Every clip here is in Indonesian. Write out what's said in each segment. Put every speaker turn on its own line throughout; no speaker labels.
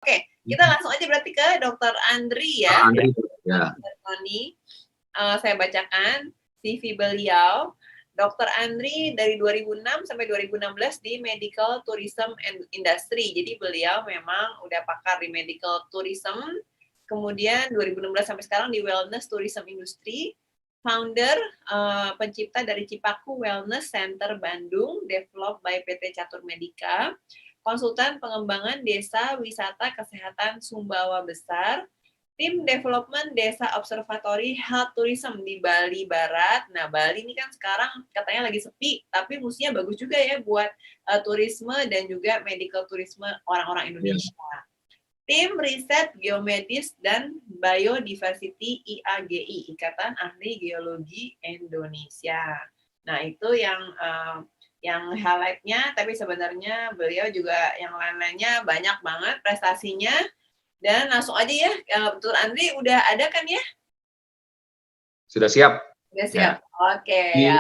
Oke, kita langsung aja berarti ke Dr. Andri ya.
Andri, ya.
Dr. Tony, saya bacakan CV beliau. Dr. Andri dari 2006 sampai 2016 di Medical Tourism and Industry. Jadi beliau memang udah pakar di Medical Tourism. Kemudian 2016 sampai sekarang di Wellness Tourism Industry. Founder, pencipta dari Cipaku Wellness Center Bandung, developed by PT Catur Medica. Konsultan pengembangan desa wisata kesehatan Sumbawa Besar, tim development desa observatory health tourism di Bali Barat. Nah, Bali ini kan sekarang katanya lagi sepi, tapi mestinya bagus juga ya buat turisme dan juga medical tourisme orang-orang Indonesia. Yes. Tim riset geomedis dan biodiversity IAGI, Ikatan Ahli Geologi Indonesia. Nah, itu yang highlight-nya, tapi sebenarnya beliau juga yang lain-lainnya banyak banget prestasinya. Dan langsung aja ya, Dr. Andri udah ada kan ya?
Sudah siap.
Sudah siap. Ya. Oke.
Ya,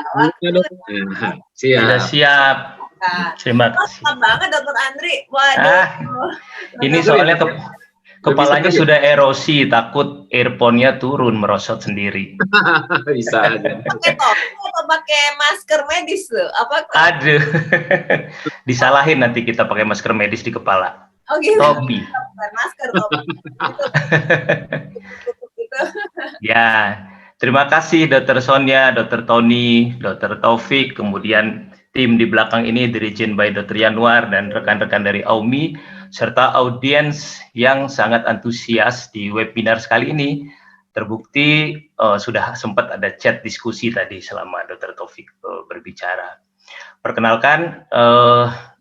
siap. Sudah siap. Terima kasih.
Mantap banget Dr. Andri. Waduh.
Ini soalnya kepalanya sudah erosi, takut earphone-nya turun merosot sendiri.
Bisa.
Pakai topi atau pakai masker medis tuh? Apa?
Aduh. Disalahin nanti kita pakai masker medis di kepala.
Oh gitu.
Topi.
Masker topi. Gitu.
Ya, terima kasih Dr. Sonia, Dr. Tony, Dr. Taufik, kemudian tim di belakang ini dirjen by Dr. Yanuar dan rekan-rekan dari AUMI, serta audiens yang sangat antusias di webinar sekali ini. Terbukti sudah sempat ada chat diskusi tadi selama Dr. Taufik berbicara. Perkenalkan,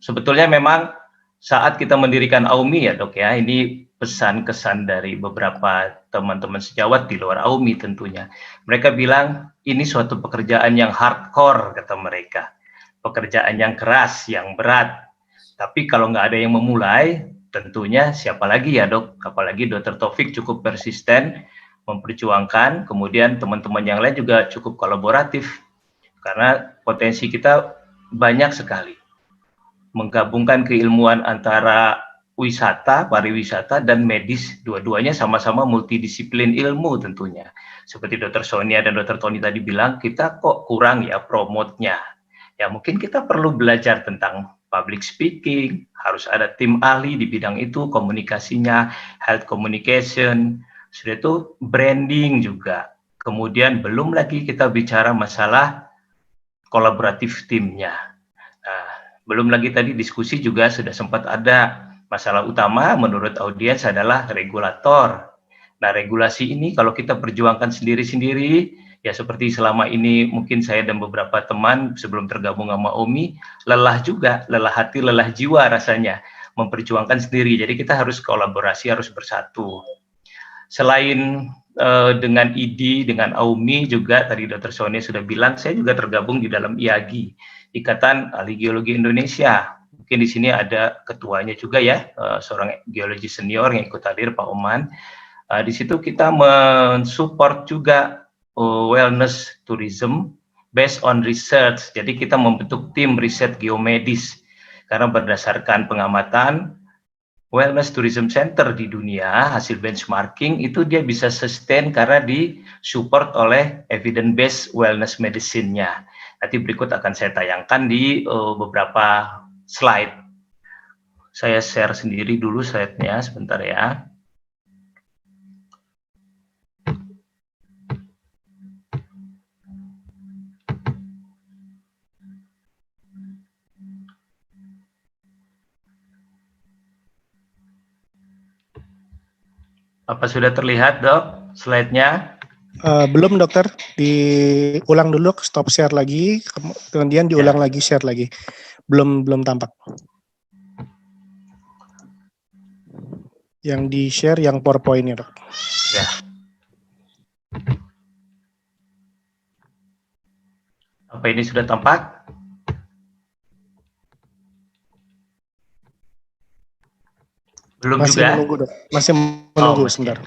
sebetulnya memang saat kita mendirikan AUMI ya dok ya, ini pesan-kesan dari beberapa teman-teman sejawat di luar AUMI tentunya. Mereka bilang ini suatu pekerjaan yang hardcore kata mereka. Pekerjaan yang keras, yang berat. Tapi kalau nggak ada yang memulai, tentunya siapa lagi ya dok? Apalagi Dr. Taufik cukup persisten, memperjuangkan, kemudian teman-teman yang lain juga cukup kolaboratif. Karena potensi kita banyak sekali. Menggabungkan keilmuan antara wisata, pariwisata, dan medis, dua-duanya sama-sama multidisiplin ilmu tentunya. Seperti Dr. Sonia dan Dr. Tony tadi bilang, kita kok kurang ya promotnya. Ya mungkin kita perlu belajar tentang public speaking, harus ada tim ahli di bidang itu, komunikasinya, health communication, sudah itu branding juga. Kemudian belum lagi kita bicara masalah kolaboratif timnya. Nah, belum lagi tadi diskusi juga sudah sempat ada masalah utama menurut audiens adalah regulator. Nah, regulasi ini kalau kita perjuangkan sendiri-sendiri, ya seperti selama ini mungkin saya dan beberapa teman sebelum tergabung sama OMI, lelah juga, lelah hati, lelah jiwa rasanya memperjuangkan sendiri. Jadi kita harus kolaborasi, harus bersatu. Selain dengan IDI, dengan AUMI juga, tadi Dr. Sonia sudah bilang, saya juga tergabung di dalam IAGI, Ikatan Ahli Geologi Indonesia. Mungkin di sini ada ketuanya juga ya, seorang geologi senior yang ikut hadir, Pak Oman. Di situ kita mensupport juga wellness tourism based on research. Jadi kita membentuk tim riset geomedis karena berdasarkan pengamatan wellness tourism center di dunia, hasil benchmarking itu dia bisa sustain karena disupport oleh evidence based wellness medicine-nya. Nanti berikut akan saya tayangkan di beberapa slide. Saya share sendiri dulu slide-nya sebentar ya. Apa sudah terlihat dok slide-nya?
Belum dokter, diulang dulu, stop share lagi, kemudian diulang lagi, share lagi. Belum tampak. Yang di-share yang PowerPoint-nya dok.
Ya. Apa ini sudah tampak? Belum
masih
juga?
Menunggu, dok. Masih menunggu sebentar.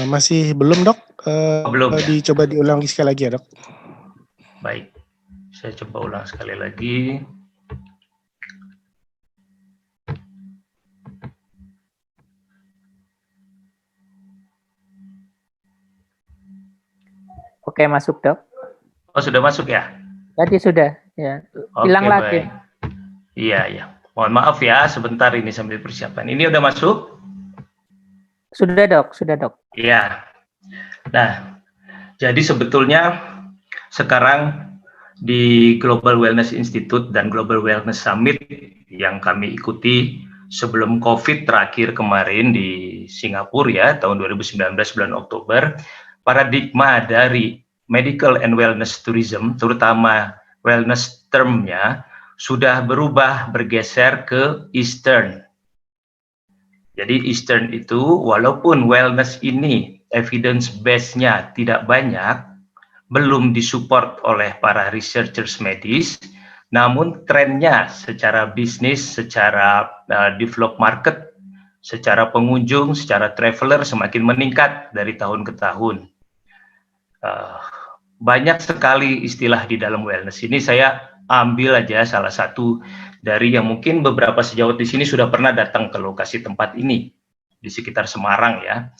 Masih belum dok?
Belum ya?
Dicoba diulang sekali lagi ya dok.
Baik, saya coba ulang sekali lagi.
Oke, masuk dok.
Oh, sudah masuk ya?
Tadi sudah, ya. Hilang
Oke,
lagi.
baik. Iya, iya. Mohon maaf ya, sebentar ini sambil persiapan. Ini udah masuk?
Sudah dok, sudah dok.
Iya. Nah, jadi sebetulnya sekarang di Global Wellness Institute dan Global Wellness Summit yang kami ikuti sebelum COVID terakhir kemarin di Singapura ya, tahun 2019 bulan Oktober, paradigma dari medical and wellness tourism, terutama wellness termnya, sudah berubah bergeser ke Eastern. Jadi Eastern itu walaupun wellness ini evidence base-nya tidak banyak, belum disupport oleh para researchers medis, namun trennya secara bisnis, secara develop market, secara pengunjung, secara traveler semakin meningkat dari tahun ke tahun. Banyak sekali istilah di dalam wellness ini, saya ambil aja salah satu dari yang mungkin beberapa sejawat di sini sudah pernah datang ke lokasi tempat ini di sekitar Semarang ya.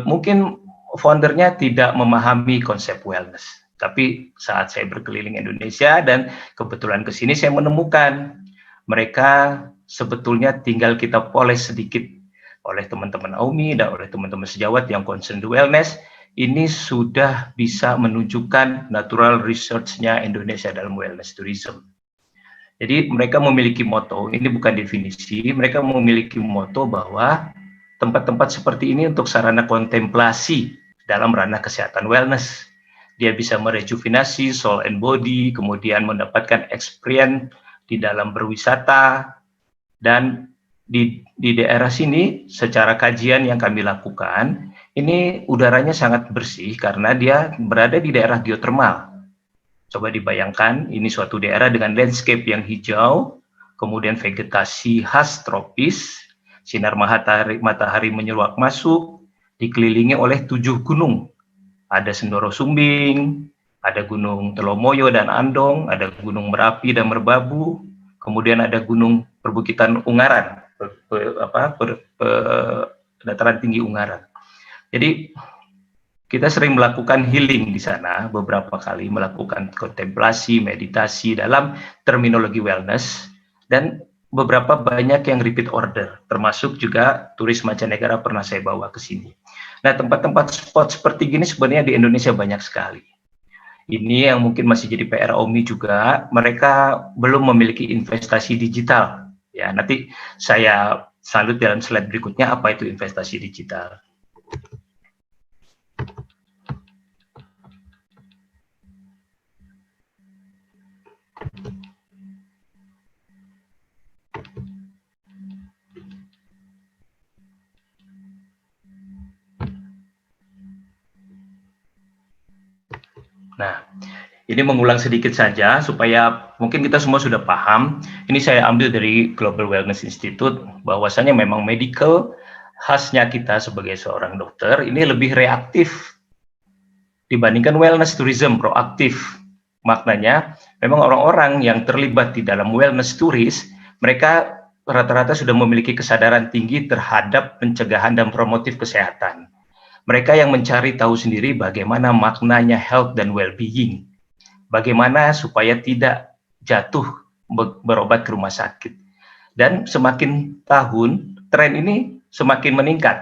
Mungkin foundernya tidak memahami konsep wellness, tapi saat saya berkeliling Indonesia dan kebetulan ke sini saya menemukan mereka sebetulnya tinggal kita poles sedikit oleh teman-teman AUMI dan oleh teman-teman sejawat yang concern di wellness. Ini sudah bisa menunjukkan natural research-nya Indonesia dalam wellness tourism. Jadi mereka memiliki moto, ini bukan definisi, mereka memiliki moto bahwa tempat-tempat seperti ini untuk sarana kontemplasi dalam ranah kesehatan wellness. Dia bisa merejuvenasi soul and body, kemudian mendapatkan experience di dalam berwisata, dan di daerah sini secara kajian yang kami lakukan, ini udaranya sangat bersih karena dia berada di daerah geotermal. Coba dibayangkan, ini suatu daerah dengan landscape yang hijau, kemudian vegetasi khas tropis, sinar matahari menyeruak masuk, dikelilingi oleh 7 gunung. Ada Sendoro Sumbing, ada Gunung Telomoyo dan Andong, ada Gunung Merapi dan Merbabu, kemudian ada Gunung Perbukitan Ungaran, dataran tinggi Ungaran. Jadi kita sering melakukan healing di sana, beberapa kali melakukan kontemplasi, meditasi dalam terminologi wellness, dan beberapa banyak yang repeat order, termasuk juga turis mancanegara pernah saya bawa ke sini. Nah, tempat-tempat spot seperti gini sebenarnya di Indonesia banyak sekali. Ini yang mungkin masih jadi PR AUMI juga, mereka belum memiliki investasi digital. Ya, nanti saya salut dalam slide berikutnya apa itu investasi digital. Nah, ini mengulang sedikit saja supaya mungkin kita semua sudah paham. Ini saya ambil dari Global Wellness Institute, bahwasanya memang medical khasnya kita sebagai seorang dokter ini lebih reaktif dibandingkan wellness tourism proaktif. Maknanya memang orang-orang yang terlibat di dalam wellness turis, mereka rata-rata sudah memiliki kesadaran tinggi terhadap pencegahan dan promotif kesehatan. Mereka yang mencari tahu sendiri bagaimana maknanya health dan well-being. Bagaimana supaya tidak jatuh berobat ke rumah sakit. Dan semakin tahun, tren ini semakin meningkat.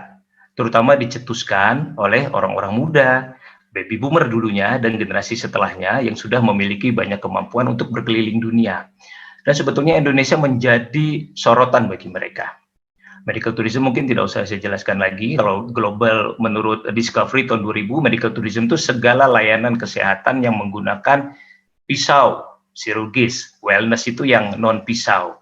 Terutama dicetuskan oleh orang-orang muda, baby boomer dulunya, dan generasi setelahnya yang sudah memiliki banyak kemampuan untuk berkeliling dunia. Dan sebetulnya Indonesia menjadi sorotan bagi mereka. Medical tourism mungkin tidak usah saya jelaskan lagi. Kalau global menurut Discovery tahun 2000, medical tourism itu segala layanan kesehatan yang menggunakan pisau chirurgis. Wellness itu yang non pisau.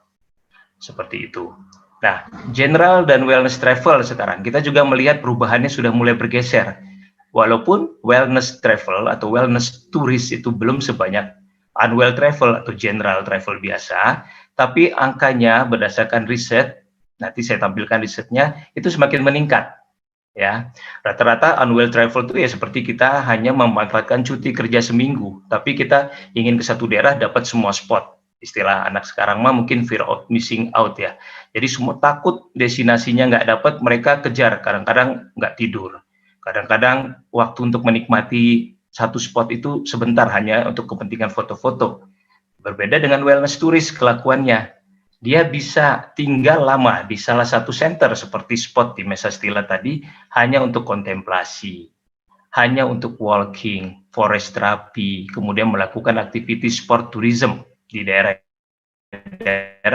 Seperti itu. Nah, general dan wellness travel sekarang kita juga melihat perubahannya sudah mulai bergeser. Walaupun wellness travel atau wellness turis itu belum sebanyak unwell travel atau general travel biasa, tapi angkanya berdasarkan riset, nanti saya tampilkan risetnya, itu semakin meningkat. ya. Rata-rata unwell travel itu ya seperti kita hanya memanfaatkan cuti kerja seminggu, tapi kita ingin ke satu daerah dapat semua spot. Istilah anak sekarang mah mungkin fear of missing out ya. Jadi semua takut destinasinya nggak dapat, mereka kejar, kadang-kadang nggak tidur. Kadang-kadang waktu untuk menikmati satu spot itu sebentar hanya untuk kepentingan foto-foto. Berbeda dengan wellness turis kelakuannya. Dia bisa tinggal lama di salah satu center seperti spot di Mesa Stila tadi hanya untuk kontemplasi, hanya untuk walking, forest therapy, kemudian melakukan aktivitas sport tourism di daerah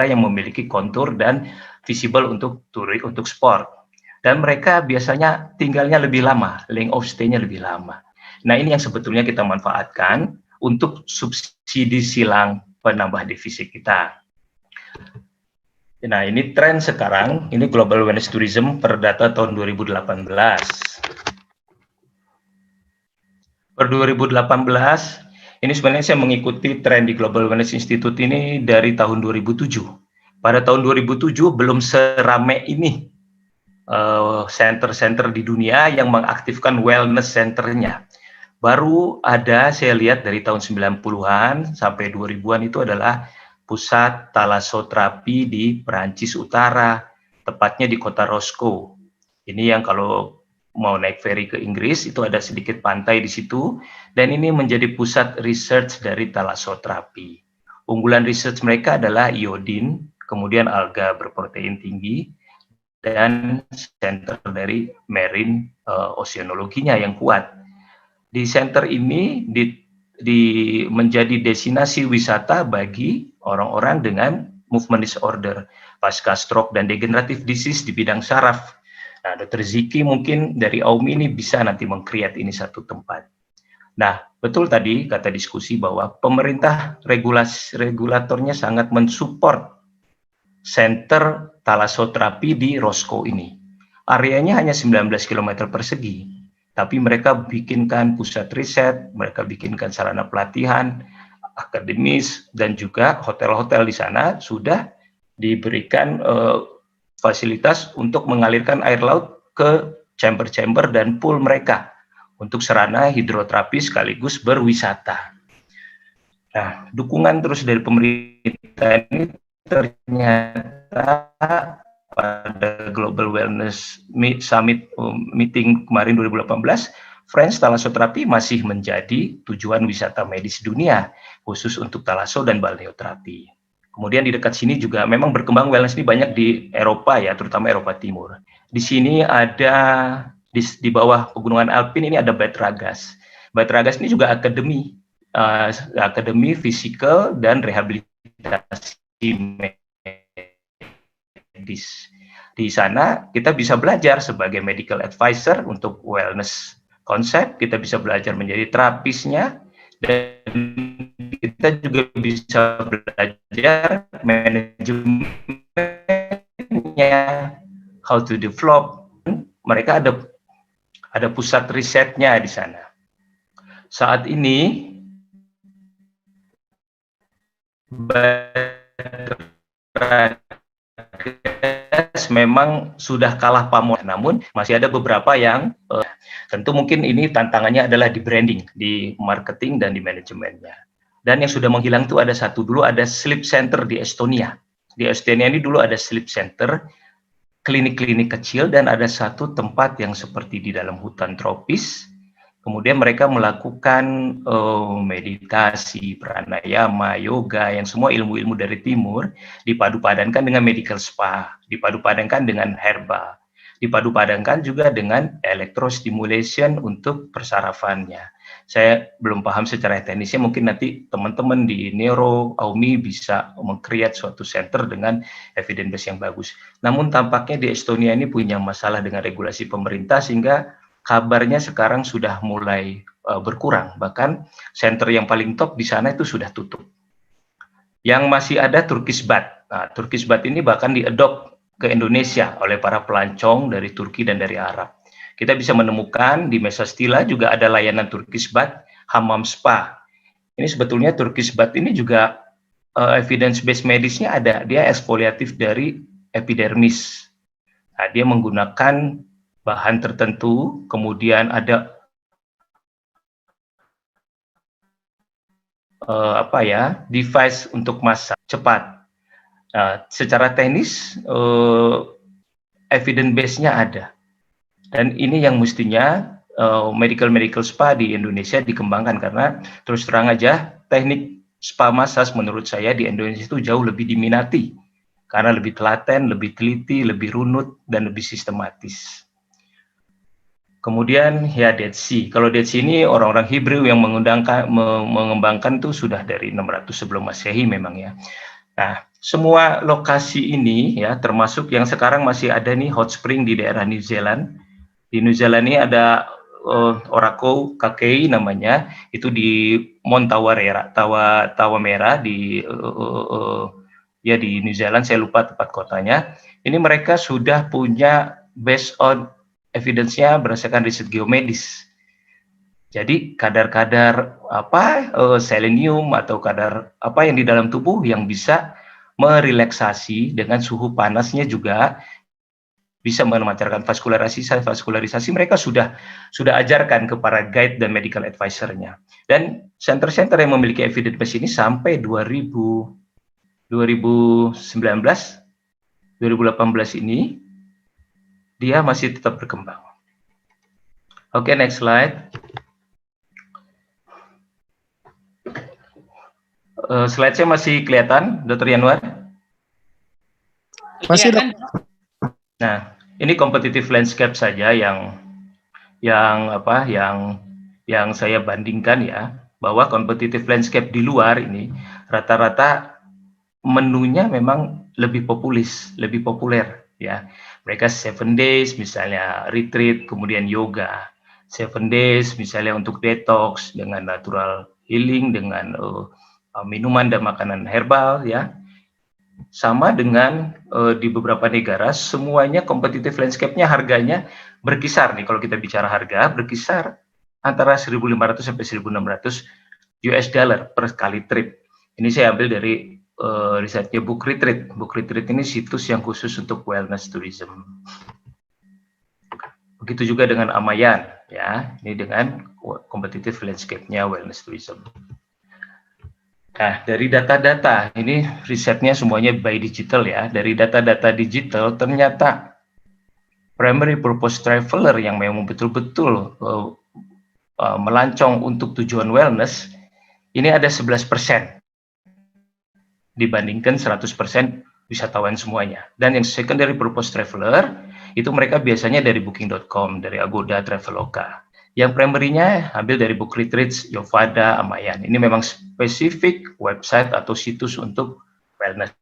yang memiliki kontur dan visible untuk sport. Dan mereka biasanya tinggalnya lebih lama, length of stay-nya lebih lama. Nah, ini yang sebetulnya kita manfaatkan untuk subsidi silang penambah defisit kita. Nah, ini tren sekarang, ini Global Wellness Tourism per data tahun 2018. Per 2018, ini sebenarnya saya mengikuti tren di Global Wellness Institute ini dari tahun 2007. Pada tahun 2007 belum seramai ini center-center di dunia yang mengaktifkan wellness centernya. Baru ada, saya lihat dari tahun 90-an sampai 2000-an itu adalah pusat talasoterapi di Perancis Utara, tepatnya di kota Roscoe. Ini yang kalau mau naik ferry ke Inggris, itu ada sedikit pantai di situ, dan ini menjadi pusat research dari talasoterapi. Unggulan research mereka adalah iodin, kemudian alga berprotein tinggi, dan center dari marine oceanologinya yang kuat. Di center ini menjadi destinasi wisata bagi orang-orang dengan movement disorder, pasca stroke dan degenerative disease di bidang saraf. Nah, Dr. Ziki mungkin dari AUMI ini bisa nanti meng-create ini satu tempat. Nah, betul tadi kata diskusi bahwa pemerintah regulatornya sangat mensupport center talasoterapi di Roscoe ini. Areanya hanya 19 km persegi, tapi mereka bikinkan pusat riset, mereka bikinkan sarana pelatihan, akademis, dan juga hotel-hotel di sana sudah diberikan fasilitas untuk mengalirkan air laut ke chamber-chamber dan pool mereka untuk sarana hidroterapi sekaligus berwisata. Nah, dukungan terus dari pemerintah ini ternyata pada Global Wellness Summit meeting kemarin 2018, French Thalassotherapy masih menjadi tujuan wisata medis dunia, khusus untuk thalasso dan balneoterapi. Kemudian di dekat sini juga memang berkembang wellness ini banyak di Eropa ya, terutama Eropa Timur. Di sini ada di bawah pegunungan Alpin ini ada Bad Ragaz. Bad Ragaz ini juga akademi fisikal dan rehabilitasi medis. Di sana kita bisa belajar sebagai medical advisor untuk wellness konsep, kita bisa belajar menjadi terapisnya, dan kita juga bisa belajar manajemennya, how to develop. Mereka ada pusat risetnya di sana. Saat ini memang sudah kalah pamor, namun masih ada beberapa yang tentu mungkin ini tantangannya adalah di branding, di marketing, dan di manajemennya. Dan yang sudah menghilang itu ada satu, dulu ada sleep center di Estonia. Di Estonia ini dulu ada sleep center, klinik-klinik kecil, dan ada satu tempat yang seperti di dalam hutan tropis. Kemudian mereka melakukan meditasi, pranayama, yoga, yang semua ilmu-ilmu dari timur, dipadu-padankan dengan medical spa, dipadu-padankan dengan herbal, dipadu-padankan juga dengan electrostimulation untuk persarafannya. Saya belum paham secara teknisnya, mungkin nanti teman-teman di Neuro, AUMI bisa meng-create suatu center dengan evidence base yang bagus. Namun tampaknya di Estonia ini punya masalah dengan regulasi pemerintah, sehingga kabarnya sekarang sudah mulai berkurang. Bahkan center yang paling top di sana itu sudah tutup. Yang masih ada Turkish Bath. Nah, Turkish Bath ini bahkan diadopt ke Indonesia oleh para pelancong dari Turki dan dari Arab. Kita bisa menemukan di Mesa Stila juga ada layanan Turkish Bath, hammam spa. Ini sebetulnya Turkish Bath ini juga evidence based medisnya ada. Dia eksfoliatif dari epidermis. Nah, dia menggunakan bahan tertentu, kemudian ada device untuk masak cepat. Nah, secara teknis evidence base-nya ada, dan ini yang mestinya medical spa di Indonesia dikembangkan, karena terus terang aja teknik spa massage menurut saya di Indonesia itu jauh lebih diminati karena lebih telaten, lebih teliti, lebih runut, dan lebih sistematis. Kemudian ya Dead Sea. Kalau Dead Sea ini orang-orang Hebrew yang mengembangkan tuh sudah dari 600 sebelum Masehi memang ya. Nah, semua lokasi ini ya, termasuk yang sekarang masih ada nih hot spring di daerah New Zealand. Di New Zealand ini ada Orako Kakei namanya, itu di Mount Tawa Merah di di New Zealand, saya lupa tempat kotanya. Ini mereka sudah punya based on evidence-nya berdasarkan riset geomedis. Jadi kadar-kadar selenium atau kadar apa yang di dalam tubuh yang bisa merelaksasi dengan suhu panasnya juga bisa memancarkan vaskularisasi mereka sudah ajarkan ke para guide dan medical advisor-nya. Dan center-center yang memiliki evidence base ini sampai 2019, 2018 ini dia masih tetap berkembang. Oke, next slide. Slide saya masih kelihatan, Dr. Yanuar?
Masih, Dok.
Nah, ini competitive landscape saja yang saya bandingkan ya, bahwa competitive landscape di luar ini rata-rata menunya memang lebih populer ya. Mereka 7 days misalnya retreat, kemudian yoga. 7 days misalnya untuk detox dengan natural healing, dengan minuman dan makanan herbal ya. Sama dengan di beberapa negara, semuanya competitive landscape-nya harganya berkisar nih, kalau kita bicara harga, berkisar antara 1.500 sampai 1.600 US dollar per kali trip. Ini saya ambil dari risetnya Book Retreat. Book Retreat ini situs yang khusus untuk wellness tourism. Begitu juga dengan Amayan, ya, ini dengan competitive landscape-nya wellness tourism. Nah, dari data-data, ini risetnya semuanya by digital ya. Dari data-data digital, ternyata primary purpose traveler yang memang betul-betul melancong untuk tujuan wellness, ini ada 11% dibandingkan 100% wisatawan semuanya. Dan yang secondary purpose traveler, itu mereka biasanya dari booking.com, dari Agoda, Traveloka. Yang primary-nya ambil dari Book Retreats, Yovada, Amayan. Ini memang spesifik website atau situs untuk wellness.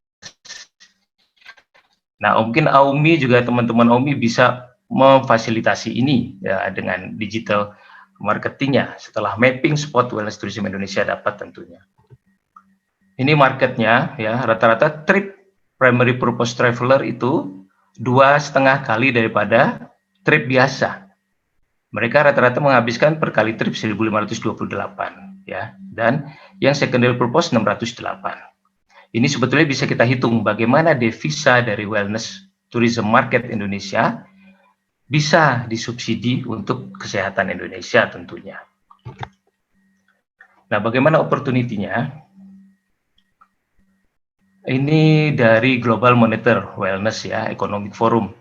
Nah, mungkin Aumi juga, teman-teman Aumi bisa memfasilitasi ini ya, dengan digital marketingnya setelah mapping spot wellness tourism Indonesia dapat tentunya. Ini marketnya ya, rata-rata trip primary purpose traveler itu 2,5 kali daripada trip biasa. Mereka rata-rata menghabiskan per kali trip 1.528 ya, dan yang secondary purpose 608. Ini sebetulnya bisa kita hitung bagaimana devisa dari wellness tourism market Indonesia bisa disubsidi untuk kesehatan Indonesia tentunya. Nah, bagaimana opportunity-nya? Ini dari Global Monitor Wellness ya, Economic Forum.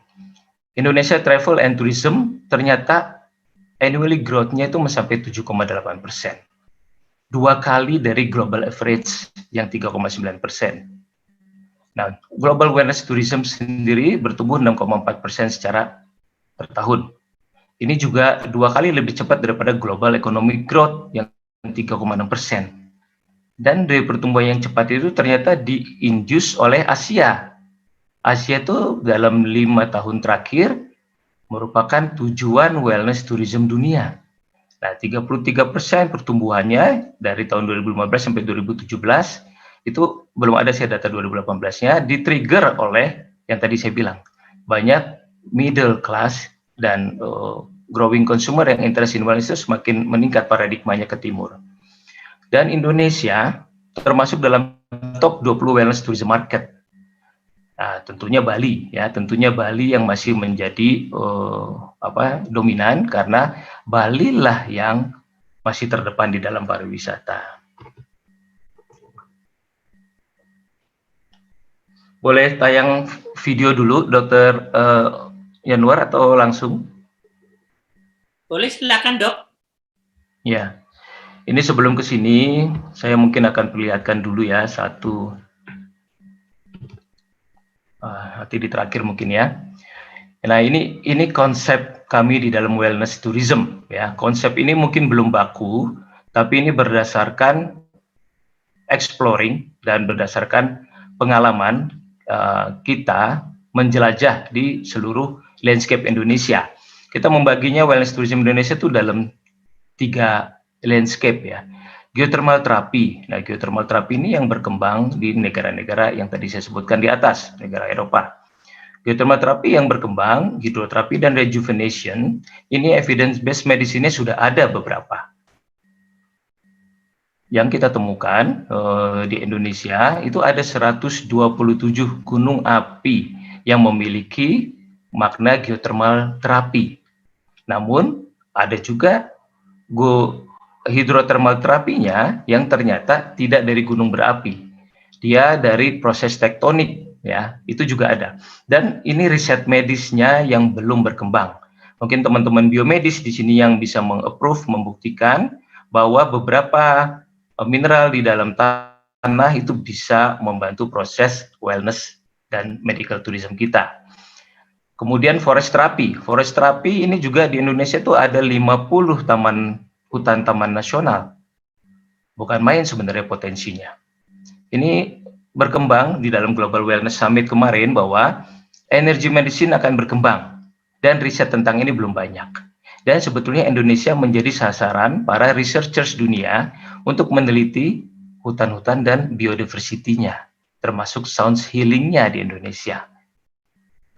Indonesia Travel and Tourism ternyata annually growth-nya itu mencapai 7,8%. 2 kali dari global average yang 3,9%. Nah, global wellness tourism sendiri bertumbuh 6,4% secara per tahun. Ini juga 2 kali lebih cepat daripada global economic growth yang 3,6%. Dan dari pertumbuhan yang cepat itu ternyata di-induce oleh Asia. Asia itu dalam 5 tahun terakhir merupakan tujuan wellness tourism dunia. Nah, 33% pertumbuhannya dari tahun 2015 sampai 2017, itu belum ada saya data 2018-nya, di-trigger oleh yang tadi saya bilang, banyak middle class dan growing consumer yang interest in wellness itu semakin meningkat paradigmanya ke timur. Dan Indonesia termasuk dalam top 20 wellness tourism market. Nah, tentunya Bali ya, tentunya Bali yang masih menjadi dominan karena Bali lah yang masih terdepan di dalam pariwisata. Boleh tayang video dulu, Dr. Yanuar, atau langsung?
Boleh, silakan dok.
Ya, ini sebelum ke sini, saya mungkin akan perlihatkan dulu ya satu. Nanti di terakhir mungkin ya. Nah, ini konsep kami di dalam wellness tourism ya. Konsep ini mungkin belum baku, tapi ini berdasarkan exploring dan berdasarkan pengalaman kita menjelajah di seluruh landscape Indonesia. Kita membaginya wellness tourism Indonesia itu dalam 3 landscape ya. Geothermal terapi. Nah, geothermal terapi ini yang berkembang di negara-negara yang tadi saya sebutkan di atas, negara Eropa. Geothermal terapi yang berkembang, hidroterapi dan rejuvenation, ini evidence based medicine-nya sudah ada beberapa. Yang kita temukan di Indonesia itu ada 127 gunung api yang memiliki makna geothermal terapi. Namun ada juga hidrotermal terapinya yang ternyata tidak dari gunung berapi, dia dari proses tektonik ya, itu juga ada. Dan ini riset medisnya yang belum berkembang. Mungkin teman-teman biomedis di sini yang bisa meng-approve, membuktikan bahwa beberapa mineral di dalam tanah itu bisa membantu proses wellness dan medical tourism kita. Kemudian forest terapi. Forest terapi ini juga di Indonesia itu ada 50 hutan taman nasional. Bukan main sebenarnya potensinya. Ini berkembang di dalam Global Wellness Summit kemarin bahwa energy medicine akan berkembang dan riset tentang ini belum banyak. Dan sebetulnya Indonesia menjadi sasaran para researchers dunia untuk meneliti hutan-hutan dan biodiversity-nya, termasuk sound healing-nya di Indonesia.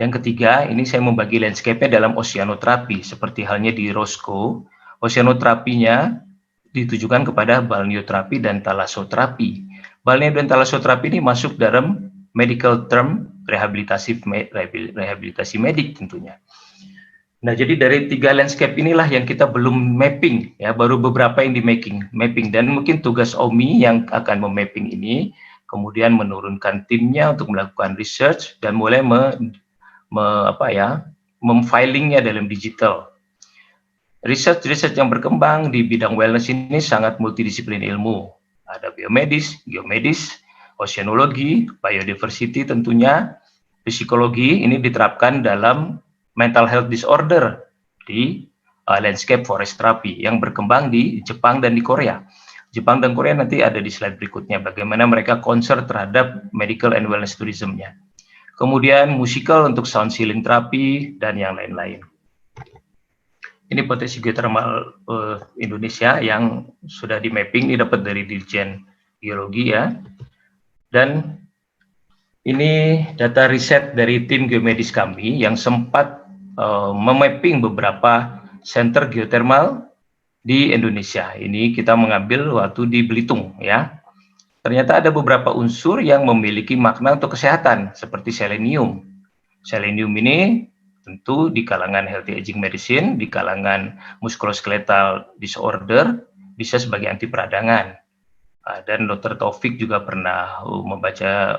Yang ketiga, ini saya membagi landscape-nya dalam oceanoterapi, seperti halnya di Roscoe. Oceanoterapinya ditujukan kepada balneoterapi dan thalassoterapi. Balneo dan thalassoterapi ini masuk dalam medical term rehabilitasi medik tentunya. Nah, jadi dari 3 landscape inilah yang kita belum mapping ya, baru beberapa yang di mapping dan mungkin tugas OMI yang akan memapping ini, kemudian menurunkan timnya untuk melakukan research dan mulai memfilingnya dalam digital. Research yang berkembang di bidang wellness ini sangat multidisiplin ilmu. Ada biomedis, geomedis, oceanologi, biodiversity tentunya, psikologi ini diterapkan dalam mental health disorder di landscape forest therapy yang berkembang di Jepang dan di Korea. Jepang dan Korea nanti ada di slide berikutnya, bagaimana mereka concern terhadap medical and wellness tourism-nya. Kemudian musikal untuk sound healing therapy dan yang lain-lain. Ini potensi geothermal Indonesia yang sudah di mapping, ini dapat dari Dirjen Geologi ya. Dan ini data riset dari tim geomedis kami yang sempat memapping beberapa center geothermal di Indonesia. Ini kita mengambil waktu di Belitung ya. Ternyata ada beberapa unsur yang memiliki makna untuk kesehatan seperti selenium. Selenium ini tentu di kalangan healthy aging medicine, di kalangan musculoskeletal disorder bisa sebagai anti peradangan. Dan Dr. Taufik juga pernah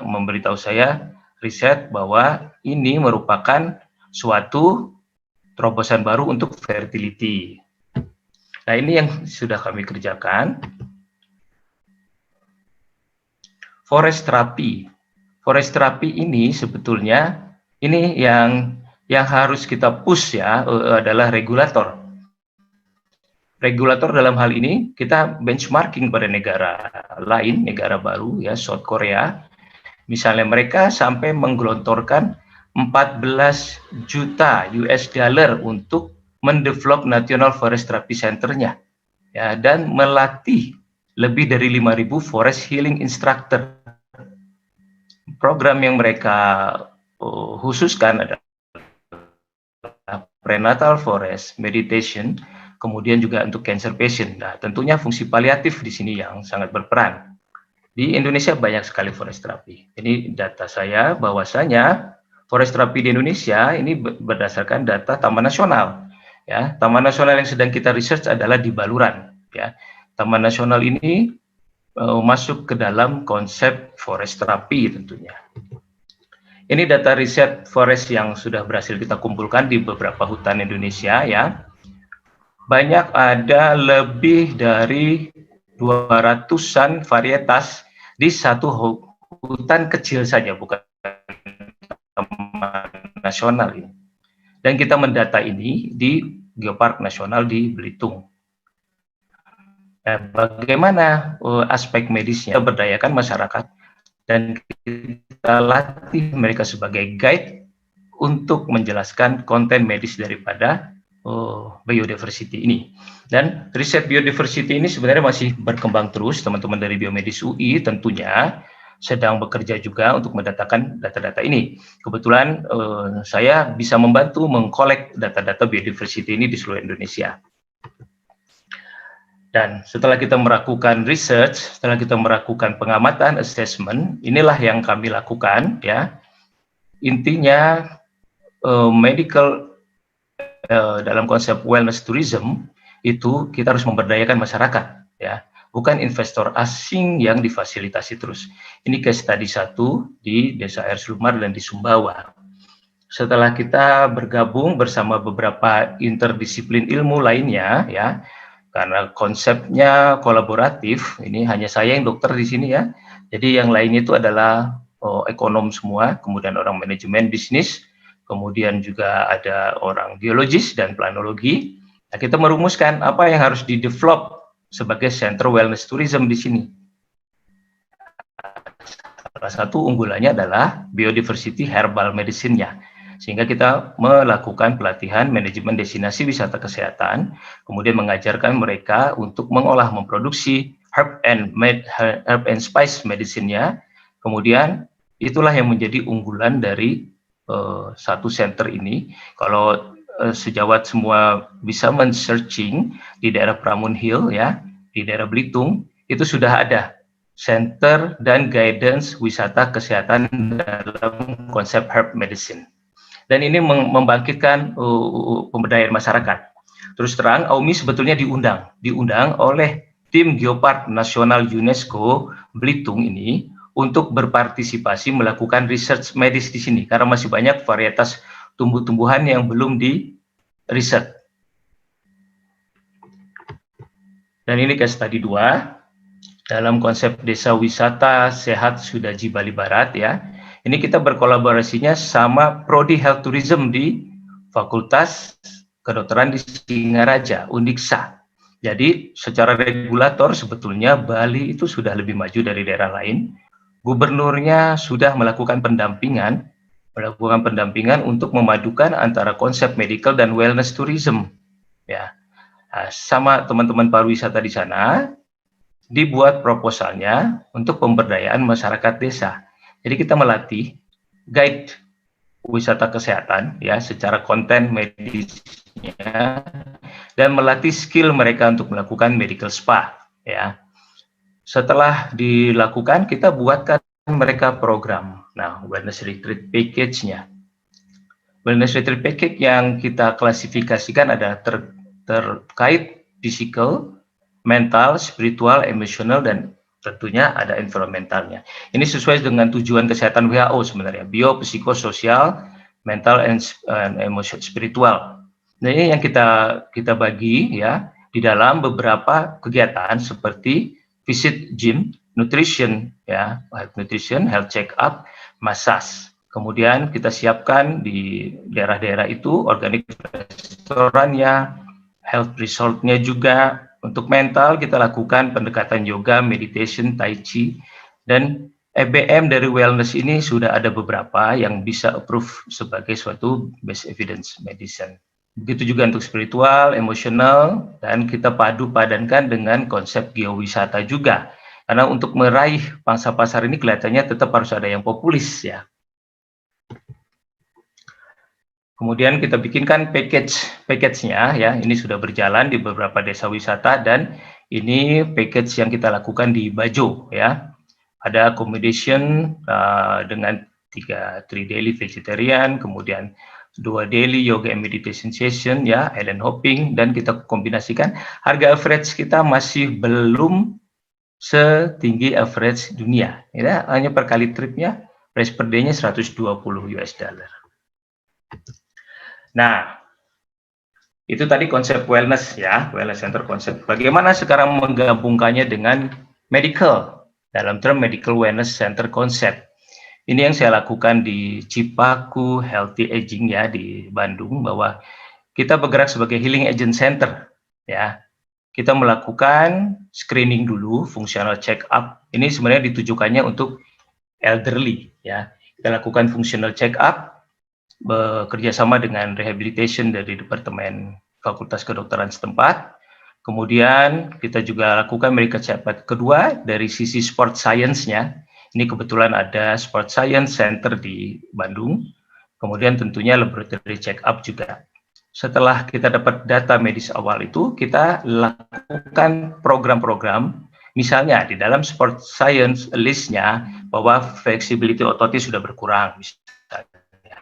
memberitahu saya riset bahwa ini merupakan suatu terobosan baru untuk fertility. Nah, ini yang sudah kami kerjakan. Forest therapy. Forest therapy ini sebetulnya ini yang harus kita push ya adalah regulator. Regulator dalam hal ini kita benchmarking pada negara lain, negara baru ya, South Korea. Misalnya mereka sampai menggelontorkan 14 juta US dollar untuk mendevelop National Forest Therapy Center-nya ya, dan melatih lebih dari 5.000 forest healing instructor. Program yang mereka khususkan adalah prenatal forest meditation, kemudian juga untuk cancer patient. Nah, tentunya fungsi paliatif di sini yang sangat berperan. Di Indonesia banyak sekali forest therapy. Ini data saya bahwasanya forest therapy di Indonesia ini berdasarkan data Taman Nasional. Ya, Taman Nasional yang sedang kita research adalah di Baluran. Ya, Taman Nasional ini masuk ke dalam konsep forest therapy tentunya. Ini data riset forest yang sudah berhasil kita kumpulkan di beberapa hutan Indonesia ya. Banyak, ada lebih dari 200-an varietas di satu hutan kecil saja, bukan taman nasional ini. Dan kita mendata ini di Geopark Nasional di Belitung. Nah, bagaimana aspek medisnya, berdayakan masyarakat dan kita latih mereka sebagai guide untuk menjelaskan konten medis daripada biodiversity ini. Dan riset biodiversity ini sebenarnya masih berkembang terus. Teman-teman dari Biomedis UI tentunya sedang bekerja juga untuk mendatakan data-data ini. Kebetulan saya bisa membantu mengkolek data-data biodiversity ini di seluruh Indonesia. Dan setelah kita melakukan research, setelah kita melakukan pengamatan, assessment, inilah yang kami lakukan ya. Intinya medical dalam konsep wellness tourism itu kita harus memberdayakan masyarakat ya, bukan investor asing yang difasilitasi terus. Ini case study 1 di Desa Air Slumar dan di Sumbawa. Setelah kita bergabung bersama beberapa interdisiplin ilmu lainnya ya, karena konsepnya kolaboratif, ini hanya saya yang dokter di sini ya. Jadi yang lainnya itu adalah ekonom semua, kemudian orang manajemen bisnis, kemudian juga ada orang biologis dan planologi. Nah, kita merumuskan apa yang harus di-develop sebagai center wellness tourism di sini. Salah satu unggulannya adalah biodiversity herbal medicine-nya. Sehingga kita melakukan pelatihan manajemen destinasi wisata kesehatan, kemudian mengajarkan mereka untuk mengolah, memproduksi herb and spice medicine-nya. Kemudian itulah yang menjadi unggulan dari satu center ini. Kalau sejawat semua bisa men-searching di daerah Pramun Hill ya, di daerah Belitung, itu sudah ada center dan guidance wisata kesehatan dalam konsep herb medicine. Dan ini membangkitkan pemberdayaan masyarakat. Terus terang, AUMI sebetulnya diundang oleh tim Geopark Nasional UNESCO Belitung ini untuk berpartisipasi melakukan research medis di sini, karena masih banyak varietas tumbuh-tumbuhan yang belum di riset. Dan ini case study 2 dalam konsep desa wisata sehat Sudaji Bali Barat ya. Ini kita berkolaborasinya sama Prodi Health Tourism di Fakultas Kedokteran di Singaraja, Undiksa. Jadi secara regulator sebetulnya Bali itu sudah lebih maju dari daerah lain. Gubernurnya sudah melakukan pendampingan untuk memadukan antara konsep medical dan wellness tourism. Ya, nah, sama teman-teman pariwisata di sana dibuat proposalnya untuk pemberdayaan masyarakat desa. Jadi kita melatih guide wisata kesehatan ya secara konten medisnya dan melatih skill mereka untuk melakukan medical spa ya. Setelah dilakukan kita buatkan mereka program. Nah, wellness retreat package-nya. Wellness retreat package yang kita klasifikasikan ada terkait physical, mental, spiritual, emotional, dan tentunya ada environmentalnya. Ini sesuai dengan tujuan kesehatan WHO sebenarnya, bio, psikososial, mental, and emotion, spiritual. Nah, ini yang kita bagi ya di dalam beberapa kegiatan seperti visit gym, nutrition ya, nutrition, health check up, massage. Kemudian kita siapkan di daerah-daerah itu organic restorannya, health resort-nya juga. Untuk mental kita lakukan pendekatan yoga, meditation, tai chi, dan EBM dari wellness ini sudah ada beberapa yang bisa approve sebagai suatu best evidence medicine. Begitu juga untuk spiritual, emosional, dan kita padu-padankan dengan konsep geowisata juga. Karena untuk meraih pangsa pasar ini kelihatannya tetap harus ada yang populis ya. Kemudian kita bikinkan package-nya ya, ini sudah berjalan di beberapa desa wisata dan ini package yang kita lakukan di Bajo ya. ada accommodation dengan 3 daily vegetarian, kemudian 2 daily yoga and meditation session ya, island hopping, dan kita kombinasikan. Harga average kita masih belum setinggi average dunia ya, hanya per kali tripnya price per day-nya $120. Nah, itu tadi konsep wellness ya, wellness center konsep. Bagaimana sekarang menggabungkannya dengan medical dalam term medical wellness center konsep. Ini yang saya lakukan di Cipaku Healthy Aging ya di Bandung, bahwa kita bergerak sebagai healing agent center ya. Kita melakukan screening dulu, functional check up. Ini sebenarnya ditujukannya untuk elderly ya. Kita lakukan functional check up bekerja sama dengan rehabilitation dari Departemen Fakultas Kedokteran setempat. Kemudian kita juga lakukan medical check up kedua dari sisi sport science-nya. Ini kebetulan ada Sport Science Center di Bandung. Kemudian tentunya laboratory check up juga. Setelah kita dapat data medis awal itu, kita lakukan program-program, misalnya di dalam Sport Science list-nya bahwa flexibility ototnya sudah berkurang, misalnya.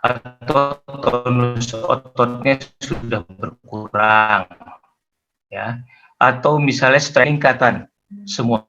Atau tonus ototnya sudah berkurang, ya. Atau misalnya peningkatan semua.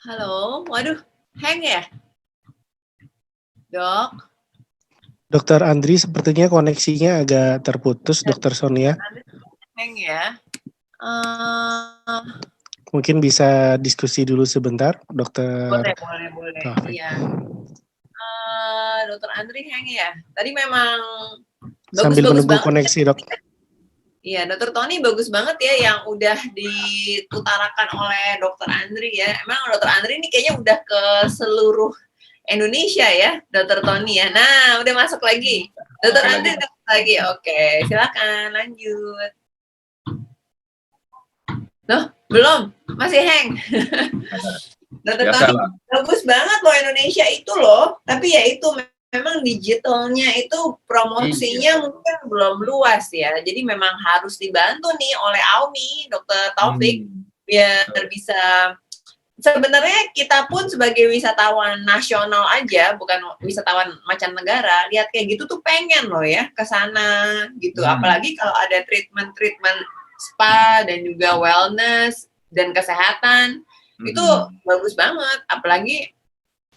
Halo, waduh, hang ya? Dok?
Dokter Andri sepertinya koneksinya agak terputus, Dokter Sonia.
Hang ya?
Mungkin bisa diskusi dulu sebentar, Dokter.
Boleh.
Taufik.
Iya. Dokter Andri hang ya? Tadi memang
Sambil
bagus
menunggu
banget.
koneksi, Dok.
Iya, Dokter Tony bagus banget ya yang udah diutarakan oleh Dokter Andri ya. Emang Dokter Andri ini kayaknya udah ke seluruh Indonesia ya, Dokter Tony ya. Nah, udah masuk lagi. Dokter Andri udah masuk lagi. Oke, silakan lanjut. Loh, belum? Masih hang. Dokter Tony bagus banget loh Indonesia itu loh. Tapi ya itu memang digitalnya itu promosinya mungkin belum luas ya. Jadi memang harus dibantu nih oleh Aumi, Dokter Taufik, biar bisa. Sebenarnya kita pun sebagai wisatawan nasional aja, bukan wisatawan mancanegara, lihat kayak gitu tuh pengen loh ya ke sana gitu. Apalagi kalau ada treatment spa dan juga wellness dan kesehatan, itu bagus banget. Apalagi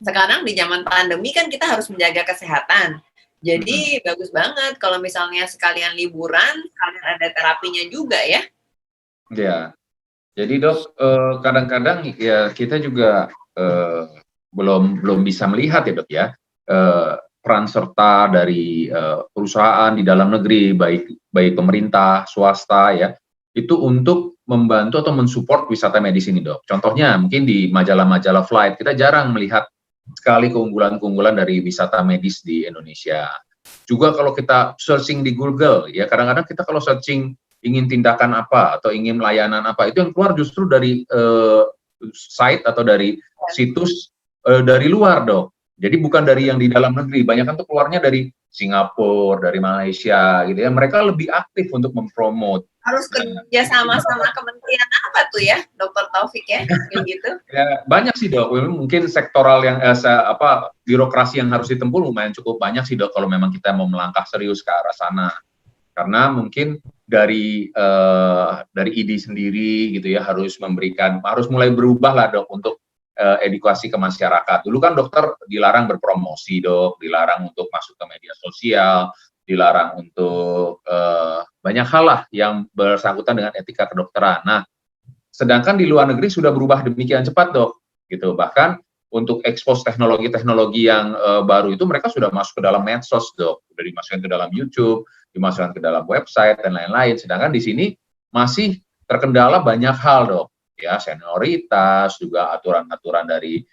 sekarang di zaman pandemi kan kita harus menjaga kesehatan. Jadi bagus banget kalau misalnya sekalian liburan, sekalian ada terapinya juga ya.
Ya. Jadi Dok, kadang-kadang ya kita juga belum bisa melihat ya Dok ya, peran serta dari perusahaan di dalam negeri, baik pemerintah, swasta ya, itu untuk membantu atau mensupport wisata medis ini Dok. Contohnya mungkin di majalah-majalah flight, kita jarang melihat sekali keunggulan-keunggulan dari wisata medis di Indonesia. Juga kalau kita searching di Google, ya kadang-kadang kita kalau searching ingin tindakan apa atau ingin layanan apa, itu yang keluar justru dari site atau dari situs dari luar Dok. Jadi bukan dari yang di dalam negeri, banyak kan tuh keluarnya dari Singapura, dari Malaysia gitu ya. Mereka lebih aktif untuk mempromot.
Harus kerja sama kementerian apa tuh ya, Dokter Taufik ya, kayak gitu?
Ya, banyak sih Dok, mungkin sektoral yang birokrasi yang harus ditempuh lumayan cukup banyak sih Dok kalau memang kita mau melangkah serius ke arah sana. Karena mungkin dari ID sendiri gitu ya harus mulai berubah lah Dok untuk edukasi ke masyarakat. Dulu kan dokter dilarang berpromosi Dok, dilarang untuk masuk ke media sosial, dilarang untuk banyak hal lah yang bersangkutan dengan etika kedokteran. Nah, sedangkan di luar negeri sudah berubah demikian cepat Dok, gitu. Bahkan untuk ekspos teknologi-teknologi yang baru itu mereka sudah masuk ke dalam medsos Dok, sudah dimasukkan ke dalam YouTube, dimasukkan ke dalam website dan lain-lain. Sedangkan di sini masih terkendala banyak hal Dok. ya, senioritas, juga aturan-aturan dari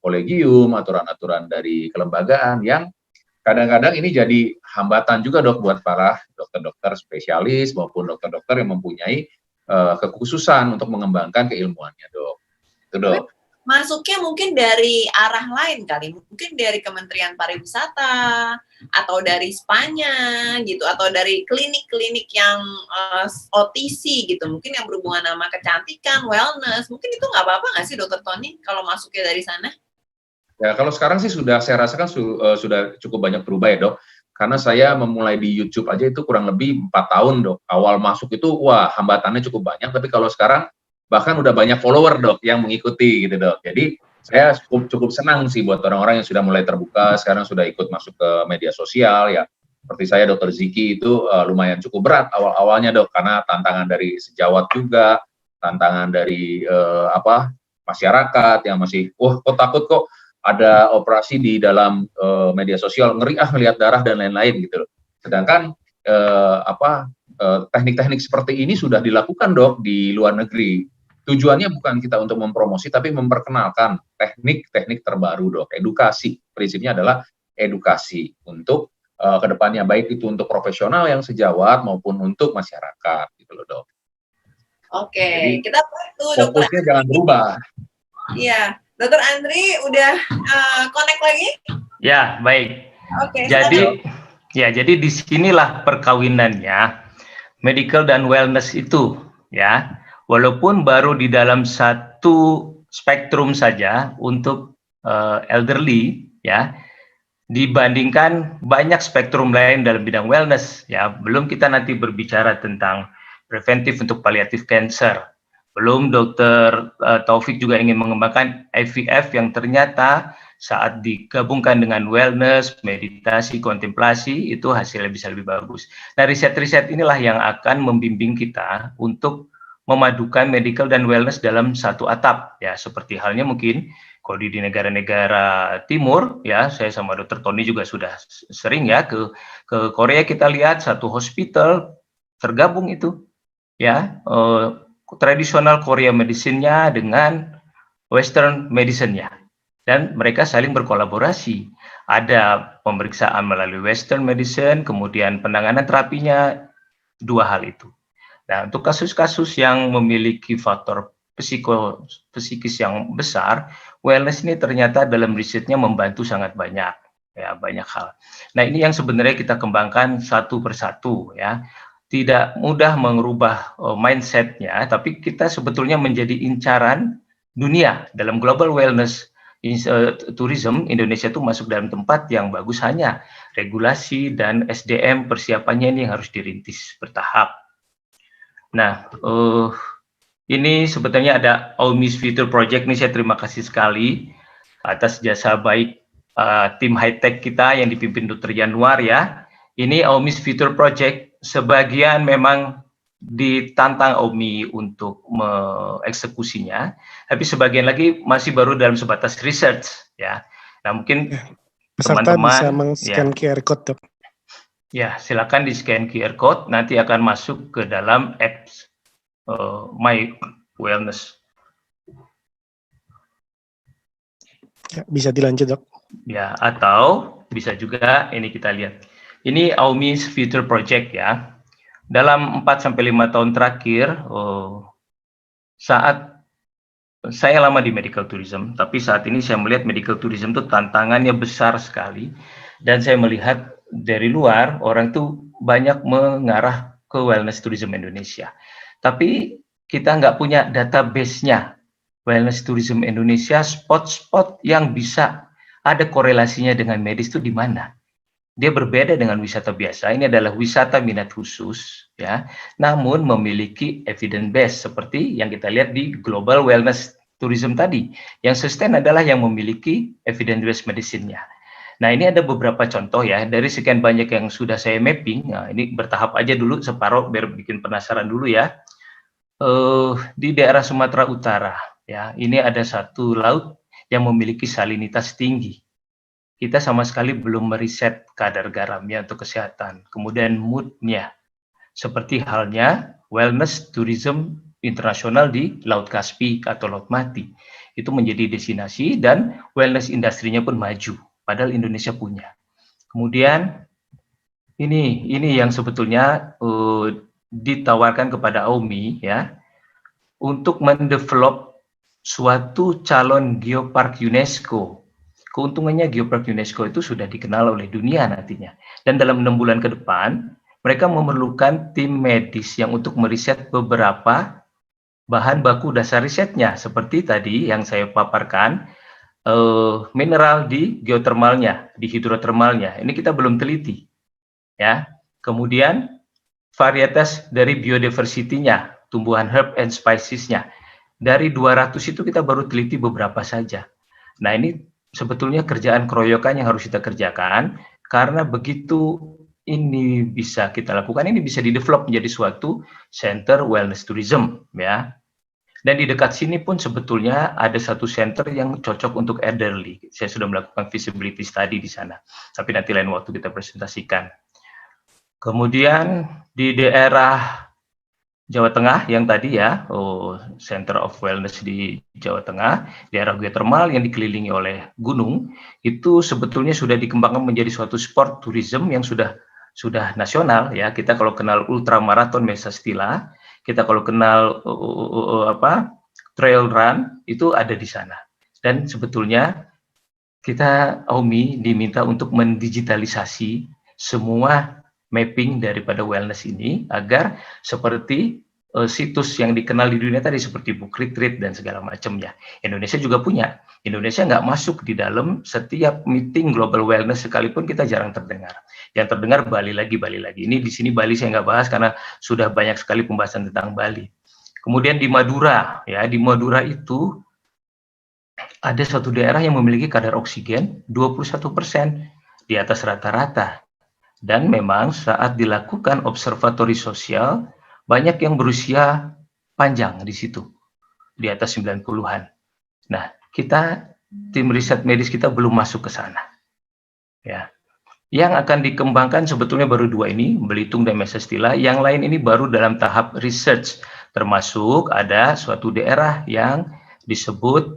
kolegium, aturan-aturan dari kelembagaan yang kadang-kadang ini jadi hambatan juga dok buat para dokter-dokter spesialis maupun dokter-dokter yang mempunyai kekhususan untuk mengembangkan keilmuannya dok. Itu dok.
Masuknya mungkin dari arah lain kali, mungkin dari Kementerian Pariwisata atau dari Spanya gitu, atau dari klinik-klinik yang OTC gitu, mungkin yang berhubungan sama kecantikan, wellness, mungkin itu nggak apa-apa nggak sih Dokter Tony kalau masuknya dari sana?
Ya kalau sekarang sih saya rasakan sudah cukup banyak berubah ya dok, karena saya memulai di YouTube aja itu kurang lebih 4 tahun dok. Awal masuk itu wah hambatannya cukup banyak, tapi kalau sekarang bahkan udah banyak follower dok yang mengikuti gitu dok. Jadi saya cukup senang sih buat orang-orang yang sudah mulai terbuka, sekarang sudah ikut masuk ke media sosial ya. Seperti saya Dokter Ziki itu lumayan cukup berat awal-awalnya dok, karena tantangan dari sejawat juga, tantangan dari masyarakat yang masih, kok takut kok ada operasi di dalam media sosial, ngeri ngelihat darah dan lain-lain gitu loh. Sedangkan teknik-teknik seperti ini sudah dilakukan dok di luar negeri. Tujuannya bukan kita untuk mempromosi, tapi memperkenalkan teknik-teknik terbaru dok. Edukasi, prinsipnya adalah edukasi untuk kedepannya, baik itu untuk profesional yang sejawat maupun untuk masyarakat gitu loh dok.
Oke,
jadi,
kita bantu dokter.
Fokusnya jangan berubah.
Iya, Dokter Andri udah connect lagi?
Ya, baik.
Oke.
Jadi disinilah perkawinannya medical dan wellness itu, ya. Walaupun baru di dalam satu spektrum saja untuk elderly, ya, dibandingkan banyak spektrum lain dalam bidang wellness, ya. Belum kita nanti berbicara tentang preventif untuk palliative cancer. Belum Dr. Taufik juga ingin mengembangkan IVF yang ternyata saat digabungkan dengan wellness, meditasi, kontemplasi, itu hasilnya bisa lebih bagus. Nah, riset-riset inilah yang akan membimbing kita untuk memadukan medical dan wellness dalam satu atap, ya, seperti halnya mungkin kalau di negara-negara timur, ya, saya sama Dr. Tony juga sudah sering ya ke Korea, kita lihat satu hospital tergabung itu, ya, tradisional Korea medicine-nya dengan Western medicine-nya, dan mereka saling berkolaborasi. Ada pemeriksaan melalui Western medicine, kemudian penanganan terapinya, dua hal itu. Nah, untuk kasus-kasus yang memiliki faktor psikis yang besar, wellness ini ternyata dalam risetnya membantu sangat banyak, ya, banyak hal. Nah, ini yang sebenarnya kita kembangkan satu persatu, ya. Tidak mudah mengubah mindset-nya, tapi kita sebetulnya menjadi incaran dunia dalam global wellness tourism. Indonesia itu masuk dalam tempat yang bagus, hanya regulasi dan SDM persiapannya ini harus dirintis bertahap. Nah, ini sebetulnya ada Aumi's Future Project. Ini saya terima kasih sekali atas jasa baik tim high-tech kita yang dipimpin Dr. Yanuar, ya. Ini Aumi's Future Project, sebagian memang ditantang Aumi untuk mengeksekusinya, tapi sebagian lagi masih baru dalam sebatas research, ya. Nah, mungkin teman-teman
bisa meng-scan QR code, dok.
Ya, silakan di-scan QR code, nanti akan masuk ke dalam apps My Wellness.
Ya, bisa dilanjut, dok.
Ya, atau bisa juga ini kita lihat. Ini Aumi's Future Project, ya. Dalam 4-5 tahun terakhir, saat saya lama di medical tourism, tapi saat ini saya melihat medical tourism itu tantangannya besar sekali, dan saya melihat dari luar orang tuh banyak mengarah ke wellness tourism Indonesia, tapi kita nggak punya database-nya wellness tourism Indonesia, spot-spot yang bisa ada korelasinya dengan medis itu di mana. Dia berbeda dengan wisata biasa. Ini adalah wisata minat khusus, ya, namun memiliki evidence base seperti yang kita lihat di global wellness tourism tadi. Yang sustain adalah yang memiliki evidence based medicine-nya. Nah, ini ada beberapa contoh, ya, dari sekian banyak yang sudah saya mapping. Nah, ini bertahap aja dulu, separuh biar bikin penasaran dulu, ya. Di daerah Sumatera Utara, ya, ini ada satu laut yang memiliki salinitas tinggi. Kita sama sekali belum meriset kadar garamnya untuk kesehatan. Kemudian mood-nya, seperti halnya wellness tourism internasional di Laut Kaspi atau Laut Mati. Itu menjadi destinasi dan wellness industrinya pun maju, padahal Indonesia punya. Kemudian ini yang sebetulnya ditawarkan kepada AUMI ya, untuk mendevelop suatu calon geopark UNESCO. Keuntungannya geopark UNESCO itu sudah dikenal oleh dunia nantinya. Dan dalam 6 bulan ke depan, mereka memerlukan tim medis yang untuk meriset beberapa bahan baku dasar risetnya. Seperti tadi yang saya paparkan, mineral di geotermalnya, di hidrotermalnya. Ini kita belum teliti. Ya. Kemudian varietas dari biodiversity-nya, tumbuhan herb and spices-nya. Dari 200 itu kita baru teliti beberapa saja. Nah, ini sebetulnya kerjaan keroyokan yang harus kita kerjakan, karena begitu ini bisa kita lakukan, ini bisa didevelop menjadi suatu center wellness tourism, ya. Dan di dekat sini pun sebetulnya ada satu center yang cocok untuk elderly. Saya sudah melakukan feasibility study di sana, tapi nanti lain waktu kita presentasikan. Kemudian di daerah Jawa Tengah yang tadi ya, Center of Wellness di Jawa Tengah, daerah geothermal yang dikelilingi oleh gunung, itu sebetulnya sudah dikembangkan menjadi suatu sport tourism yang sudah nasional ya. Kita kalau kenal ultramarathon Mesastila, kita kalau kenal trail run itu ada di sana. Dan sebetulnya kita AUMI diminta untuk mendigitalisasi semua mapping daripada wellness ini agar seperti situs yang dikenal di dunia tadi seperti Book Retreat dan segala macamnya. Indonesia juga punya. Indonesia nggak masuk di dalam setiap meeting global wellness sekalipun kita jarang terdengar. Yang terdengar Bali lagi. Ini di sini Bali saya nggak bahas karena sudah banyak sekali pembahasan tentang Bali. Kemudian di Madura, ya di Madura itu ada suatu daerah yang memiliki kadar oksigen 21% di atas rata-rata. Dan memang saat dilakukan observatori sosial, banyak yang berusia panjang di situ, di atas 90-an. Nah, kita, tim riset medis kita belum masuk ke sana. Ya. Yang akan dikembangkan sebetulnya baru 2 ini, Belitung dan Mesastila. Yang lain ini baru dalam tahap research, termasuk ada suatu daerah yang disebut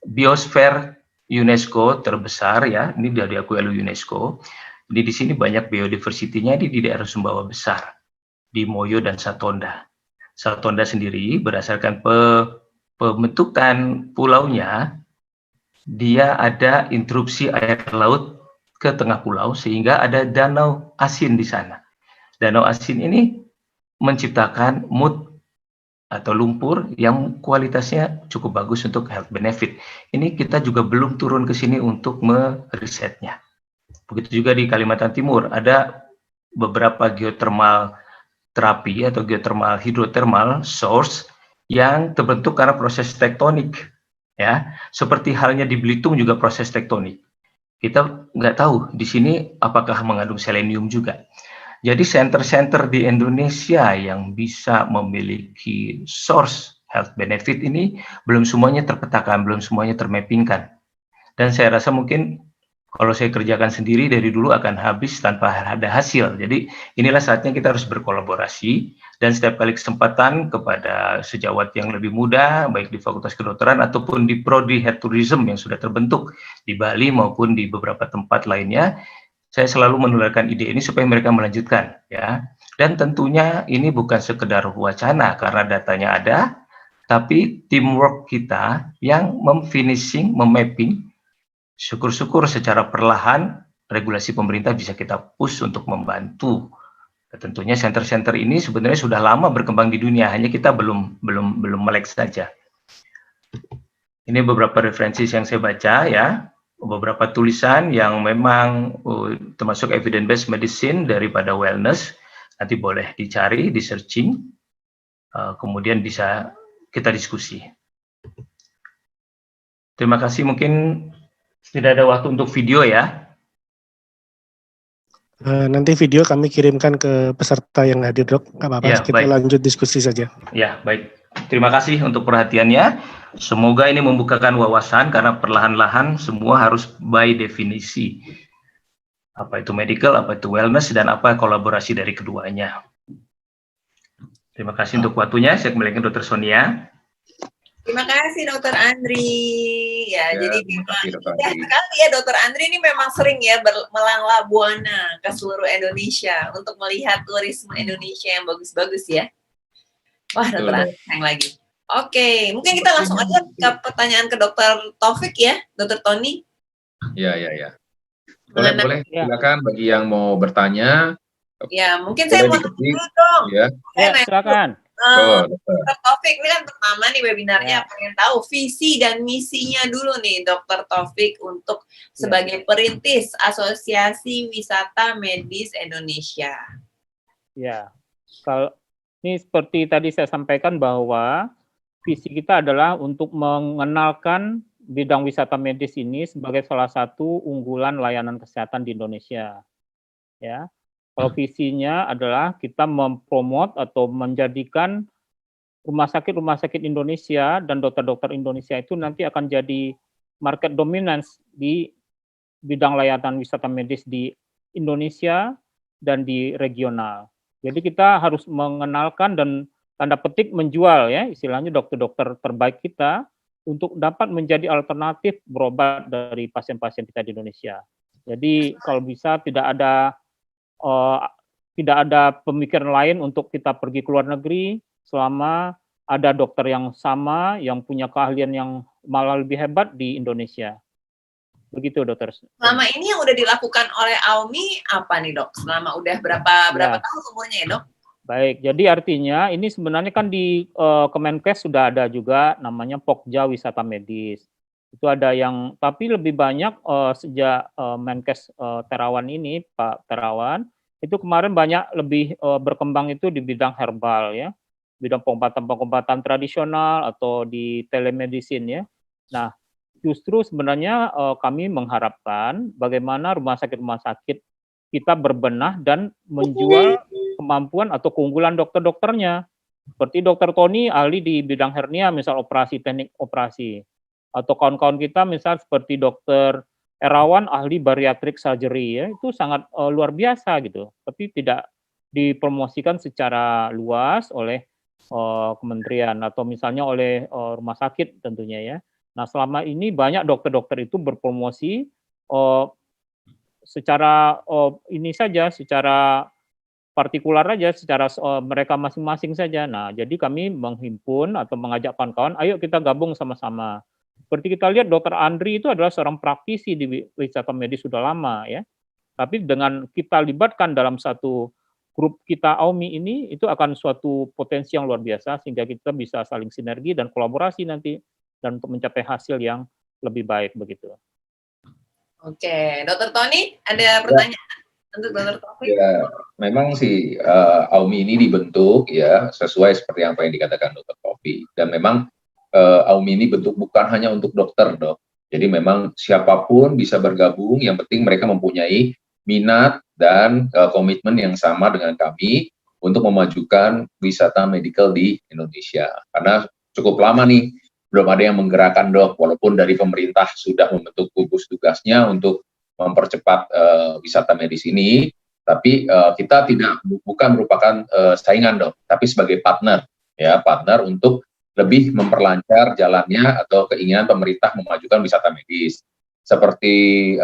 Biosphere UNESCO terbesar, ya, ini sudah diakui oleh UNESCO. Di sini banyak biodiversity-nya di daerah Sumbawa Besar, di Moyo dan Satonda. Satonda sendiri berdasarkan pembentukan pulaunya, dia ada interupsi air laut ke tengah pulau sehingga ada danau asin di sana. Danau asin ini menciptakan mood atau lumpur yang kualitasnya cukup bagus untuk health benefit. Ini kita juga belum turun ke sini untuk merisetnya. Begitu juga di Kalimantan Timur, ada beberapa geothermal terapi atau geothermal hidrotermal source yang terbentuk karena proses tektonik. Ya, seperti halnya di Belitung juga proses tektonik. Kita nggak tahu di sini apakah mengandung selenium juga. Jadi center-center di Indonesia yang bisa memiliki source health benefit ini belum semuanya terpetakan, belum semuanya termappingkan. Dan saya rasa mungkin kalau saya kerjakan sendiri dari dulu akan habis tanpa ada hasil. Jadi inilah saatnya kita harus berkolaborasi dan setiap kali kesempatan kepada sejawat yang lebih muda, baik di Fakultas Kedokteran ataupun di Prodi Health Tourism yang sudah terbentuk di Bali maupun di beberapa tempat lainnya, saya selalu menularkan ide ini supaya mereka melanjutkan, ya. Dan tentunya ini bukan sekedar wacana karena datanya ada, tapi teamwork kita yang memfinishing, memapping. Syukur-syukur secara perlahan regulasi pemerintah bisa kita push untuk membantu. Tentunya center-center ini sebenarnya sudah lama berkembang di dunia, hanya kita belum melek saja. Ini beberapa referensi yang saya baca ya, beberapa tulisan yang memang termasuk evidence-based medicine daripada wellness. Nanti boleh dicari, di searching, kemudian bisa kita diskusi. Terima kasih, mungkin tidak ada waktu untuk video ya.
Nanti video kami kirimkan ke peserta yang hadir, Dok. Nggak apa-apa,
Ya,
kita
baik.
lanjut diskusi saja.
Ya, baik. Terima kasih untuk perhatiannya. Semoga ini membukakan wawasan karena perlahan-lahan semua harus by definisi. Apa itu medical, apa itu wellness, dan apa kolaborasi dari keduanya. Terima kasih untuk waktunya. Saya kembalikan Dr. Sonia.
Terima kasih Dokter Andri. Ya,
Ya,
jadi
terima kasih, Dr.
ya
Andri.
sekali ya Dokter Andri ini memang sering ya melanglang buana ke seluruh Indonesia untuk melihat turisme Indonesia yang bagus-bagus ya. Wah,
Betul,
Dokter
Dok.
Andri sayang lagi. Oke, mungkin kita langsung aja ke pertanyaan ke Dokter Taufik ya, Dokter Tony.
Ya. Boleh.
Ya.
Silakan bagi yang mau bertanya.
Ya, mungkin saya mau
Boleh
tanya
diketik.
dulu dong.
Ya,
Saya
Ya,
nanya
silakan.
Dokter.
Dokter Taufik, ini kan pertama nih webinarnya,
Ya.
pengen tahu visi dan misinya dulu nih Dokter Taufik untuk sebagai perintis Asosiasi Wisata Medis Indonesia.
Ya, kalau ini seperti tadi saya sampaikan bahwa visi kita adalah untuk mengenalkan bidang wisata medis ini sebagai salah satu unggulan layanan kesehatan di Indonesia. Ya, kalau visinya adalah kita mempromot atau menjadikan rumah sakit Indonesia dan dokter-dokter Indonesia itu nanti akan jadi market dominance di bidang layanan wisata medis di Indonesia dan di regional. Jadi kita harus mengenalkan dan tanda petik menjual ya istilahnya dokter-dokter terbaik kita untuk dapat menjadi alternatif berobat dari pasien-pasien kita di Indonesia. Jadi kalau bisa tidak ada pemikiran lain untuk kita pergi ke luar negeri selama ada dokter yang sama yang punya keahlian yang malah lebih hebat di Indonesia. Begitu dokter.
Selama ini yang udah dilakukan oleh Aumi apa nih dok? Selama udah berapa tahun umurnya ya dok?
Baik, jadi artinya ini sebenarnya kan di Kemenkes sudah ada juga namanya Pokja Wisata Medis. Itu ada yang, tapi lebih banyak sejak Menkes Terawan ini, Pak Terawan, itu kemarin banyak lebih berkembang itu di bidang herbal ya, bidang pengobatan tradisional atau di telemedicine ya. Nah, justru sebenarnya kami mengharapkan bagaimana rumah sakit kita berbenah dan menjual kemampuan atau keunggulan dokter-dokternya. Seperti Dokter Tony ahli di bidang hernia, misal operasi, teknik operasi. Atau kawan-kawan kita misal seperti Dokter Erawan ahli bariatric surgery ya, itu sangat luar biasa gitu. Tapi tidak dipromosikan secara luas oleh kementerian atau misalnya oleh rumah sakit tentunya ya. Nah, selama ini banyak dokter-dokter itu berpromosi secara ini saja, secara partikular aja, secara mereka masing-masing saja. Nah, jadi kami menghimpun atau mengajak kawan-kawan, ayo kita gabung sama-sama. Seperti kita lihat Dokter Andri itu adalah seorang praktisi di wisata medis sudah lama ya. Tapi dengan kita libatkan dalam satu grup kita Aumi ini, itu akan suatu potensi yang luar biasa sehingga kita bisa saling sinergi dan kolaborasi nanti dan untuk mencapai hasil yang lebih baik begitu.
Oke, Dokter Tony ada pertanyaan untuk Dokter Taufik?
Ya, memang si Aumi ini dibentuk ya sesuai seperti apa yang dikatakan Dokter Taufik, dan memang Aumi ini bentuk bukan hanya untuk dokter dok. Jadi memang siapapun bisa bergabung, yang penting mereka mempunyai minat dan komitmen yang sama dengan kami untuk memajukan wisata medical di Indonesia. Karena cukup lama nih belum ada yang menggerakkan dok, walaupun dari pemerintah sudah membentuk gugus tugasnya untuk mempercepat wisata medis ini, tapi kita bukan merupakan saingan dok, tapi sebagai partner ya, partner untuk lebih memperlancar jalannya atau keinginan pemerintah memajukan wisata medis. Seperti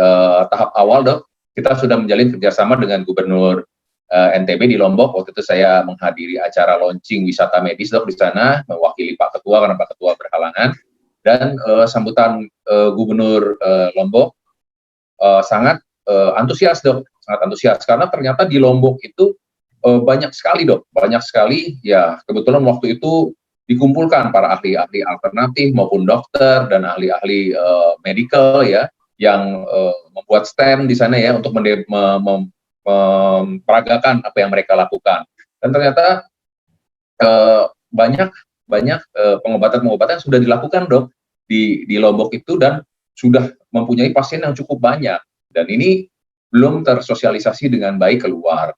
tahap awal dok, kita sudah menjalin kerjasama dengan Gubernur NTB di Lombok. Waktu itu saya menghadiri acara launching wisata medis dok di sana, mewakili Pak Ketua karena Pak Ketua berhalangan, dan sambutan Gubernur Lombok sangat antusias dok, sangat antusias karena ternyata di Lombok itu banyak sekali dok, banyak sekali ya. Kebetulan waktu itu dikumpulkan para ahli-ahli alternatif maupun dokter dan ahli-ahli medical ya, yang membuat stand di sana ya untuk memperagakan apa yang mereka lakukan. Dan ternyata banyak pengobatan sudah dilakukan dok di Lombok itu, dan sudah mempunyai pasien yang cukup banyak, dan ini belum tersosialisasi dengan baik keluar.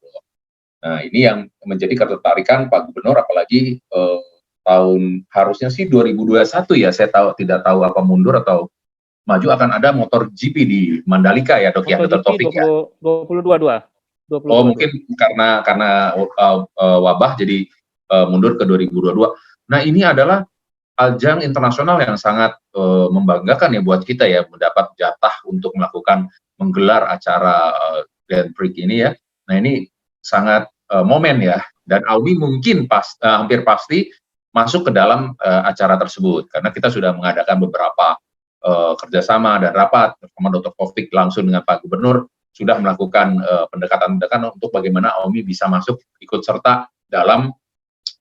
Nah, ini yang menjadi ketertarikan Pak Gubernur, apalagi tahun harusnya sih 2021 ya, saya tidak tahu apa mundur atau maju, akan ada motor GP di Mandalika ya dok, ya Dr. Taufik ya.
2022.
Oh, mungkin karena wabah jadi mundur ke 2022. Nah, ini adalah ajang internasional yang sangat membanggakan ya buat kita ya, mendapat jatah untuk menggelar acara Grand Prix ini ya. Nah, ini sangat momen ya, dan Aumi mungkin hampir pasti masuk ke dalam acara tersebut, karena kita sudah mengadakan beberapa kerjasama dan rapat bersama Dr. Taufik langsung dengan Pak Gubernur, sudah melakukan pendekatan-pendekatan untuk bagaimana Aumi bisa masuk ikut serta dalam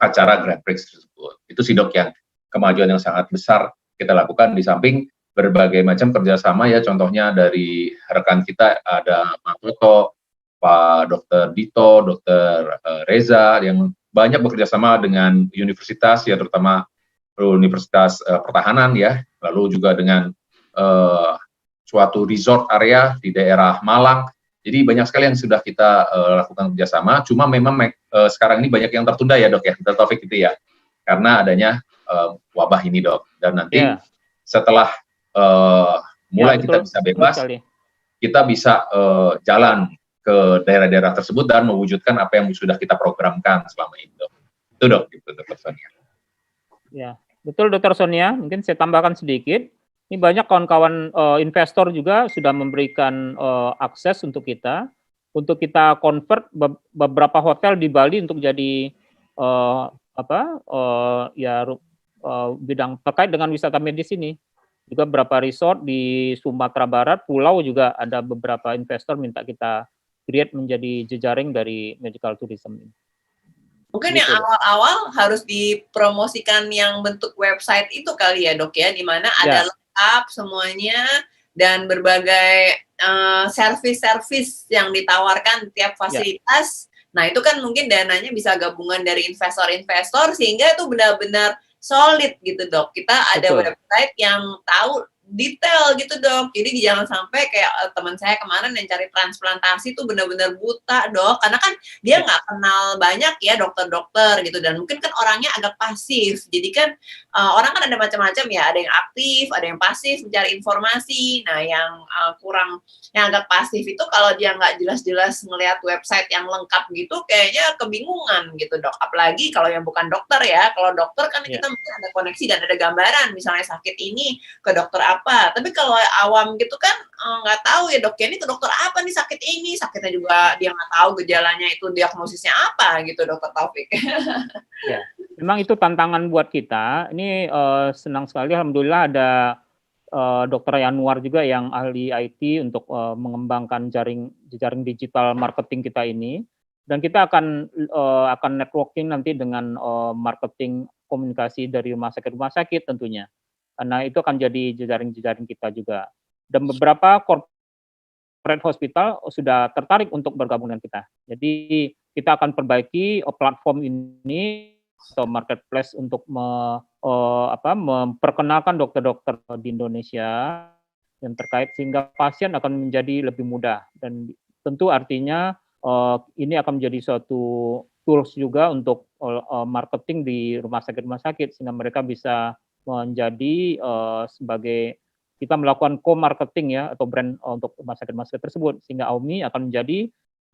acara Grand Prix tersebut. Itu sih Dok yang kemajuan yang sangat besar kita lakukan, di samping berbagai macam kerjasama ya, contohnya dari rekan kita ada Pak Toto, Pak Dr. Dito, Dr. Reza, yang banyak bekerjasama dengan universitas ya, terutama Universitas Pertahanan ya, lalu juga dengan suatu resort area di daerah Malang. Jadi banyak sekali yang sudah kita lakukan kerjasama. Cuma memang sekarang ini banyak yang tertunda ya Dok ya, Dr. Taufik itu ya, karena adanya wabah ini Dok. Dan nanti setelah mulai kita bisa bebas, kita bisa jalan ke daerah-daerah tersebut dan mewujudkan apa yang sudah kita programkan selama ini Dok. Itu Dok, gitu Dr. Sonia.
Ya, betul Dr. Sonia. Mungkin saya tambahkan sedikit. Ini banyak kawan-kawan investor juga sudah memberikan akses untuk kita convert beberapa hotel di Bali untuk jadi bidang terkait dengan wisata medis ini. Juga beberapa resort di Sumatera Barat, pulau juga ada beberapa investor minta kita create menjadi jejaring dari medical tourism ini.
Mungkin yang awal-awal harus dipromosikan yang bentuk website itu kali ya Dok ya, di mana ada lengkap semuanya dan berbagai service-service yang ditawarkan tiap fasilitas. Nah, itu kan mungkin dananya bisa gabungan dari investor-investor sehingga itu benar-benar solid gitu Dok. Kita ada website yang tahu detail gitu Dok. Jadi jangan sampai kayak teman saya kemarin yang cari transplantasi itu benar-benar buta Dok, karena kan dia nggak kenal banyak ya dokter-dokter gitu, dan mungkin kan orangnya agak pasif. Jadi kan orang kan ada macam-macam ya, ada yang aktif, ada yang pasif mencari informasi. Nah, yang agak pasif itu kalau dia nggak jelas-jelas ngelihat website yang lengkap gitu, kayaknya kebingungan gitu Dok. Apalagi kalau yang bukan dokter ya. Kalau dokter kan kita mungkin ada koneksi dan ada gambaran, misalnya sakit ini ke dokter apa. Tapi kalau awam gitu kan nggak tahu ya Dok, ya ini ke dokter apa nih sakit ini, sakitnya juga dia nggak tahu gejalanya itu diagnosisnya apa gitu Dokter Taufik.
Ya, memang itu tantangan buat kita. Ini senang sekali alhamdulillah ada Dr. Yanuar juga yang ahli IT untuk mengembangkan jejaring digital marketing kita ini, dan kita akan networking nanti dengan marketing komunikasi dari rumah sakit tentunya. Karena itu akan jadi jejaring-jejaring kita juga. Dan beberapa corporate hospital sudah tertarik untuk bergabung dengan kita. Jadi kita akan perbaiki platform ini atau marketplace untuk memperkenalkan dokter-dokter di Indonesia yang terkait, sehingga pasien akan menjadi lebih mudah. Dan tentu artinya ini akan menjadi suatu tools juga untuk marketing di rumah sakit, sehingga mereka bisa menjadi sebagai kita melakukan co-marketing ya, atau brand untuk rumah sakit tersebut, sehingga Aumi akan menjadi,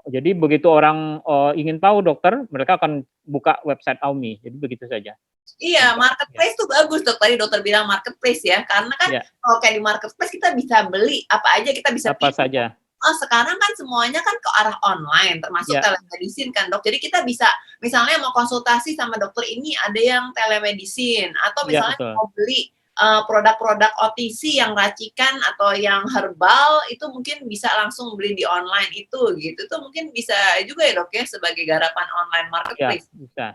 jadi begitu orang ingin tahu dokter, mereka akan buka website Aumi. Jadi begitu saja.
Iya, marketplace tuh bagus Dok. Tadi dokter bilang marketplace ya, karena kan kalau kayak di marketplace kita bisa beli apa aja, kita bisa
apa saja.
Sekarang kan semuanya kan ke arah online, termasuk telemedicine kan Dok. Jadi kita bisa misalnya mau konsultasi sama dokter ini, ada yang telemedicine, atau misalnya mau beli produk-produk OTC yang racikan atau yang herbal, itu mungkin bisa langsung beli di online itu gitu. Itu mungkin bisa juga ya Dok ya, sebagai garapan online marketplace.
Ya, bisa.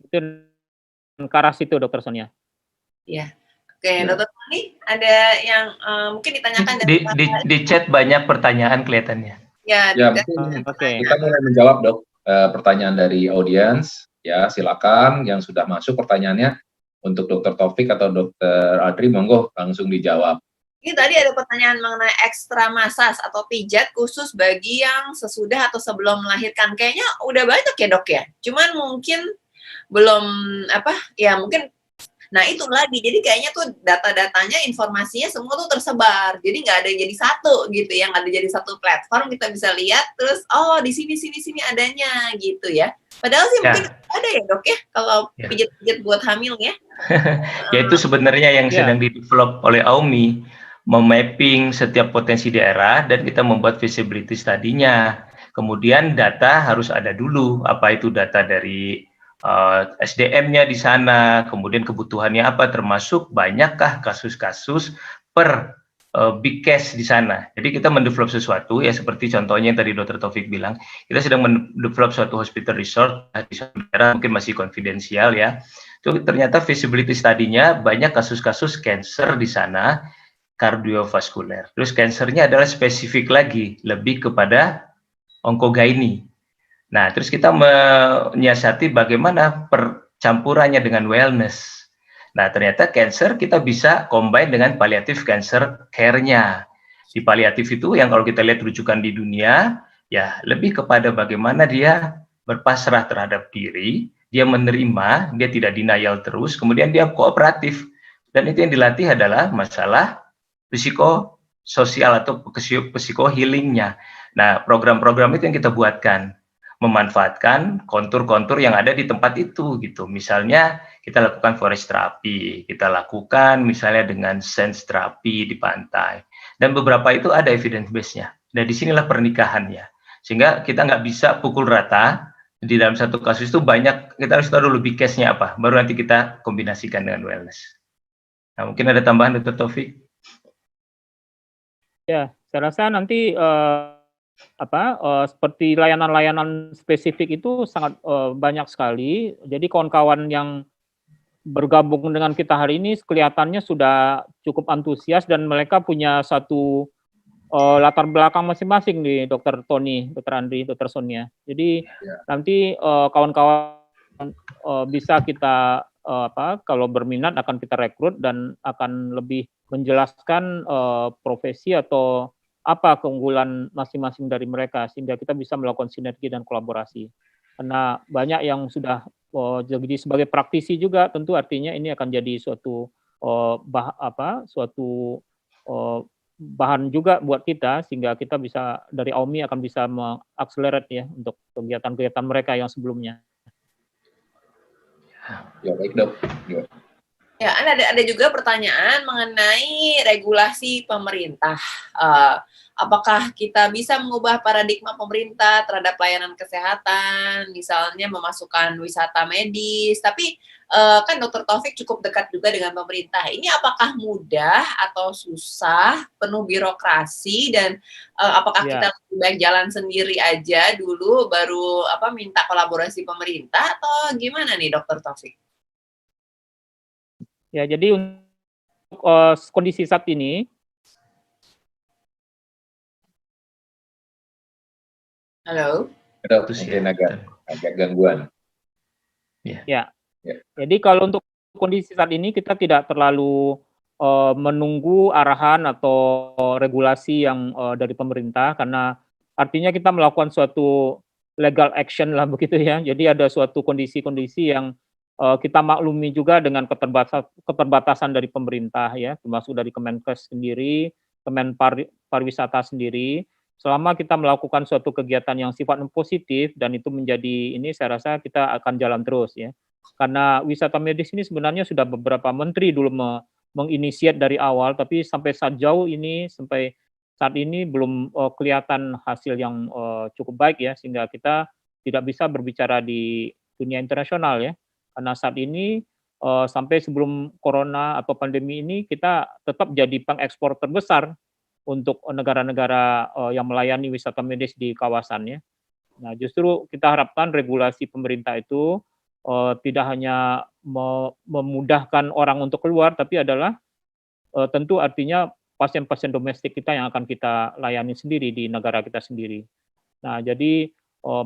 Itu karas itu Dokter Sonia.
Iya. Oke, Dokter Tony, ada yang mungkin ditanyakan
di chat banyak pertanyaan kelihatannya.
Ya, mungkin kita mulai menjawab Dok pertanyaan dari audiens. Ya, silakan yang sudah masuk pertanyaannya untuk Dokter Taufik atau Dokter Adri, monggo langsung dijawab.
Ini tadi ada pertanyaan mengenai ekstra massage atau pijat khusus bagi yang sesudah atau sebelum melahirkan. Kayaknya udah banyak ya Dok ya. Cuman mungkin belum mungkin Nah itu lagi, jadi kayaknya tuh data-datanya, informasinya semua tuh tersebar. Jadi nggak ada jadi satu gitu ya, nggak ada jadi satu platform kita bisa lihat terus, oh di sini adanya gitu ya. Padahal sih mungkin
Ya,
ada ya dok ya, kalau
ya.
pijat-pijat buat hamil ya.
Ya itu sebenarnya yang
Ya.
sedang di-develop oleh AUMI, memapping setiap potensi daerah dan kita membuat feasibility study-nya. Kemudian data harus ada dulu, apa itu data dari SDM-nya di sana, kemudian kebutuhannya apa, termasuk banyakkah kasus-kasus per big case di sana. Jadi kita mendevelop sesuatu, ya seperti contohnya yang tadi Dr. Taufik bilang, kita sedang mendevelop suatu hospital resort di suatu daerah, mungkin masih konfidensial ya. Itu ternyata feasibility study-nya banyak kasus-kasus cancer di sana, kardiovaskuler. Terus cancernya adalah spesifik lagi, lebih kepada onkogaini. Nah, terus kita menyiasati bagaimana percampurannya dengan wellness. Nah, ternyata cancer kita bisa combine dengan palliative cancer care-nya. Di palliatif itu yang kalau kita lihat rujukan di dunia, ya lebih kepada bagaimana dia berpasrah terhadap diri, dia menerima, dia tidak denial terus, kemudian dia kooperatif. Dan itu yang dilatih adalah masalah psikososial atau psiko healing-nya. Nah, program-program itu yang kita buatkan, memanfaatkan kontur-kontur yang ada di tempat itu gitu. Misalnya kita lakukan forest therapy, kita lakukan misalnya dengan sense therapy di pantai. Dan beberapa itu ada evidence base-nya. Dan disinilah pernikahannya. Sehingga kita nggak bisa pukul rata, di dalam satu kasus itu banyak, kita harus tahu dulu big case-nya apa, baru nanti kita kombinasikan dengan wellness. Nah, mungkin ada tambahan Dr. Taufik?
Ya, saya rasa nanti seperti layanan-layanan spesifik itu sangat banyak sekali. Jadi kawan-kawan yang bergabung dengan kita hari ini kelihatannya sudah cukup antusias dan mereka punya satu latar belakang masing-masing nih, Dr. Tony, Dr. Andri, Dr. Sonia. Jadi nanti kawan-kawan bisa kita kalau berminat akan kita rekrut dan akan lebih menjelaskan profesi atau apa keunggulan masing-masing dari mereka sehingga kita bisa melakukan sinergi dan kolaborasi. Karena banyak yang sudah jadi sebagai praktisi juga, tentu artinya ini akan jadi suatu bahan juga buat kita sehingga kita bisa dari AUMI akan bisa mengakselerate ya untuk kegiatan-kegiatan mereka yang sebelumnya.
Ya baik dok.
Ya, ada juga pertanyaan mengenai regulasi pemerintah. Apakah kita bisa mengubah paradigma pemerintah terhadap pelayanan kesehatan, misalnya memasukkan wisata medis, tapi kan Dr. Taufik cukup dekat juga dengan pemerintah. Ini apakah mudah atau susah, penuh birokrasi, dan apakah kita lebih baik jalan sendiri aja dulu, baru minta kolaborasi pemerintah, atau gimana nih Dr. Taufik?
Ya, jadi untuk kondisi saat ini,
halo?
Dok, mungkin agak gangguan.
Ya. Jadi kalau untuk kondisi saat ini kita tidak terlalu menunggu arahan atau regulasi yang dari pemerintah karena artinya kita melakukan suatu legal action lah begitu ya. Jadi ada suatu kondisi-kondisi yang kita maklumi juga dengan keterbatasan dari pemerintah ya, termasuk dari Kemenkes sendiri, Kemen Pariwisata sendiri. Selama kita melakukan suatu kegiatan yang sifatnya positif dan itu menjadi ini, saya rasa kita akan jalan terus ya. Karena wisata medis ini sebenarnya sudah beberapa menteri dulu menginisiat dari awal, tapi sampai saat ini belum kelihatan hasil yang cukup baik ya, sehingga kita tidak bisa berbicara di dunia internasional ya. Karena saat ini sampai sebelum corona atau pandemi ini kita tetap jadi pengekspor terbesar untuk negara-negara yang melayani wisata medis di kawasannya. Nah, justru kita harapkan regulasi pemerintah itu tidak hanya memudahkan orang untuk keluar, tapi adalah tentu artinya pasien-pasien domestik kita yang akan kita layani sendiri di negara kita sendiri. Nah, jadi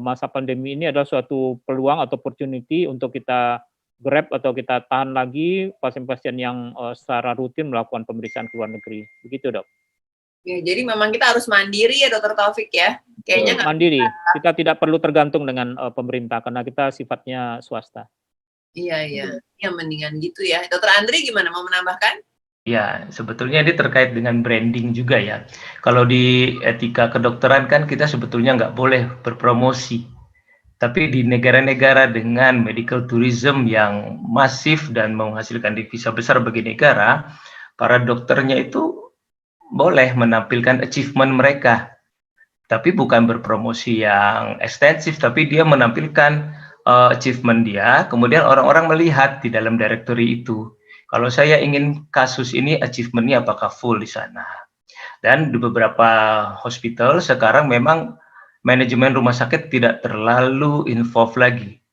masa pandemi ini adalah suatu peluang atau opportunity untuk kita grab atau kita tahan lagi pasien-pasien yang secara rutin melakukan pemeriksaan ke luar negeri. Begitu, Dok.
Ya, jadi memang kita harus mandiri ya, Dr. Taufik ya. Kayaknya
mandiri. Kita tidak perlu tergantung dengan pemerintah karena kita sifatnya swasta.
Iya. Ya mendingan gitu ya. Dokter Andri gimana, mau menambahkan?
Ya, sebetulnya ini terkait dengan branding juga ya. Kalau di etika kedokteran kan kita sebetulnya nggak boleh berpromosi. Tapi di negara-negara dengan medical tourism yang masif dan menghasilkan devisa besar bagi negara, para dokternya itu boleh menampilkan achievement mereka. Tapi bukan berpromosi yang ekstensif, tapi dia menampilkan achievement dia, kemudian orang-orang melihat di dalam directory itu. Kalau saya ingin kasus ini achievement-nya apakah full di sana. Dan di beberapa hospital sekarang memang manajemen rumah sakit tidak terlalu involved lagi.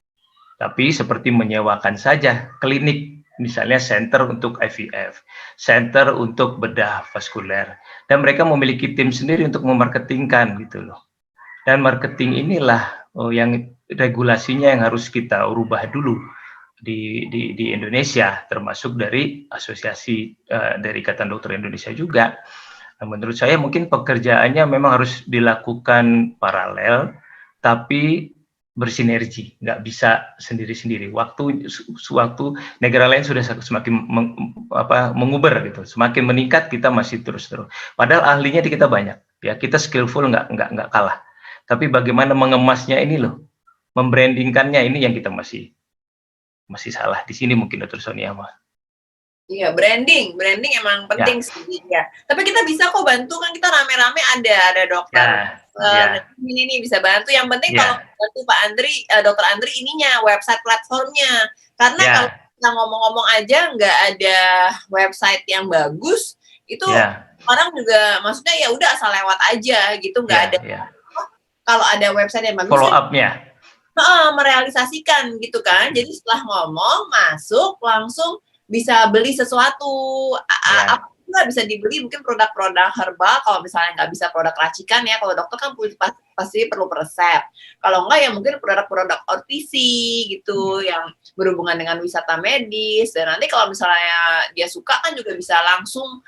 Tapi seperti menyewakan saja klinik, misalnya center untuk IVF, center untuk bedah vaskuler. Dan mereka memiliki tim sendiri untuk memarketingkan gitu loh. Dan marketing inilah yang regulasinya yang harus kita rubah dulu di Indonesia, termasuk dari asosiasi dari Ikatan Dokter Indonesia juga. Nah, menurut saya mungkin pekerjaannya memang harus dilakukan paralel, tapi bersinergi, nggak bisa sendiri-sendiri. Waktu negara lain sudah semakin menguber gitu, semakin meningkat, kita masih terus. Padahal ahlinya di kita banyak, ya kita skillful nggak kalah. Tapi bagaimana mengemasnya ini loh, membrandingkannya ini yang kita masih salah di sini mungkin Dr. Sonia mah.
Iya, branding emang penting sih ya. Tapi kita bisa kok bantu, kan kita rame-rame ada dokter. Ini nih bisa bantu. Yang penting kalau bantu Pak Andri, Dokter Andri ininya website platformnya. Karena kalau kita ngomong-ngomong aja nggak ada website yang bagus, itu orang juga maksudnya ya udah asal lewat aja gitu, nggak ada. Kalau ada website yang bagus,
follow up-nya.
Merealisasikan gitu kan. Jadi setelah ngomong masuk langsung bisa beli sesuatu, apa juga bisa dibeli, mungkin produk-produk herbal. Kalau misalnya nggak bisa produk racikan ya, kalau dokter kan pasti perlu resep. Kalau nggak ya mungkin produk-produk OTC gitu yang berhubungan dengan wisata medis. Dan nanti kalau misalnya dia suka kan juga bisa langsung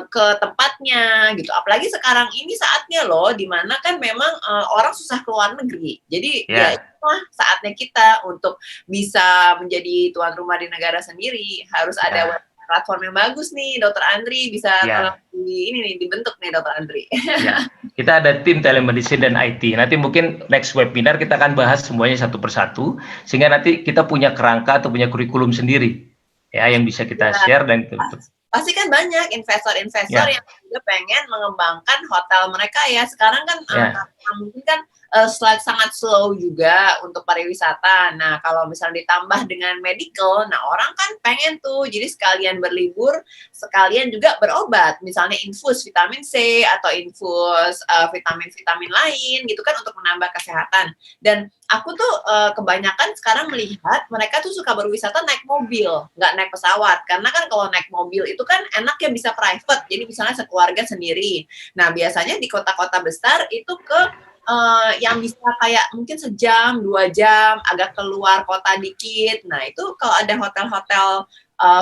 ke tempatnya gitu. Apalagi sekarang ini saatnya loh, dimana kan memang orang susah keluar negeri. Jadi ya itulah saatnya kita untuk bisa menjadi tuan rumah di negara sendiri. Harus ada platform yang bagus nih, Dokter Andri bisa dibentuk nih Dokter Andri.
Kita ada tim telemedicine dan IT. Nanti mungkin next webinar kita akan bahas semuanya satu persatu, sehingga nanti kita punya kerangka atau punya kurikulum sendiri ya yang bisa kita share dan
pasti kan banyak investor-investor yang juga pengen mengembangkan hotel mereka ya. Sekarang kan mungkin kan sangat slow juga untuk pariwisata. Nah, kalau misalnya ditambah dengan medical, nah orang kan pengen tuh, jadi sekalian berlibur, sekalian juga berobat. Misalnya infus vitamin C atau infus vitamin-vitamin lain gitu kan untuk menambah kesehatan. Dan aku tuh kebanyakan sekarang melihat mereka tuh suka berwisata naik mobil, nggak naik pesawat. Karena kan kalau naik mobil itu kan enaknya bisa private, jadi misalnya sekeluarga sendiri. Nah, biasanya di kota-kota besar itu ke yang bisa kayak mungkin sejam, 2 jam, agak keluar kota dikit. Nah, itu kalau ada hotel-hotel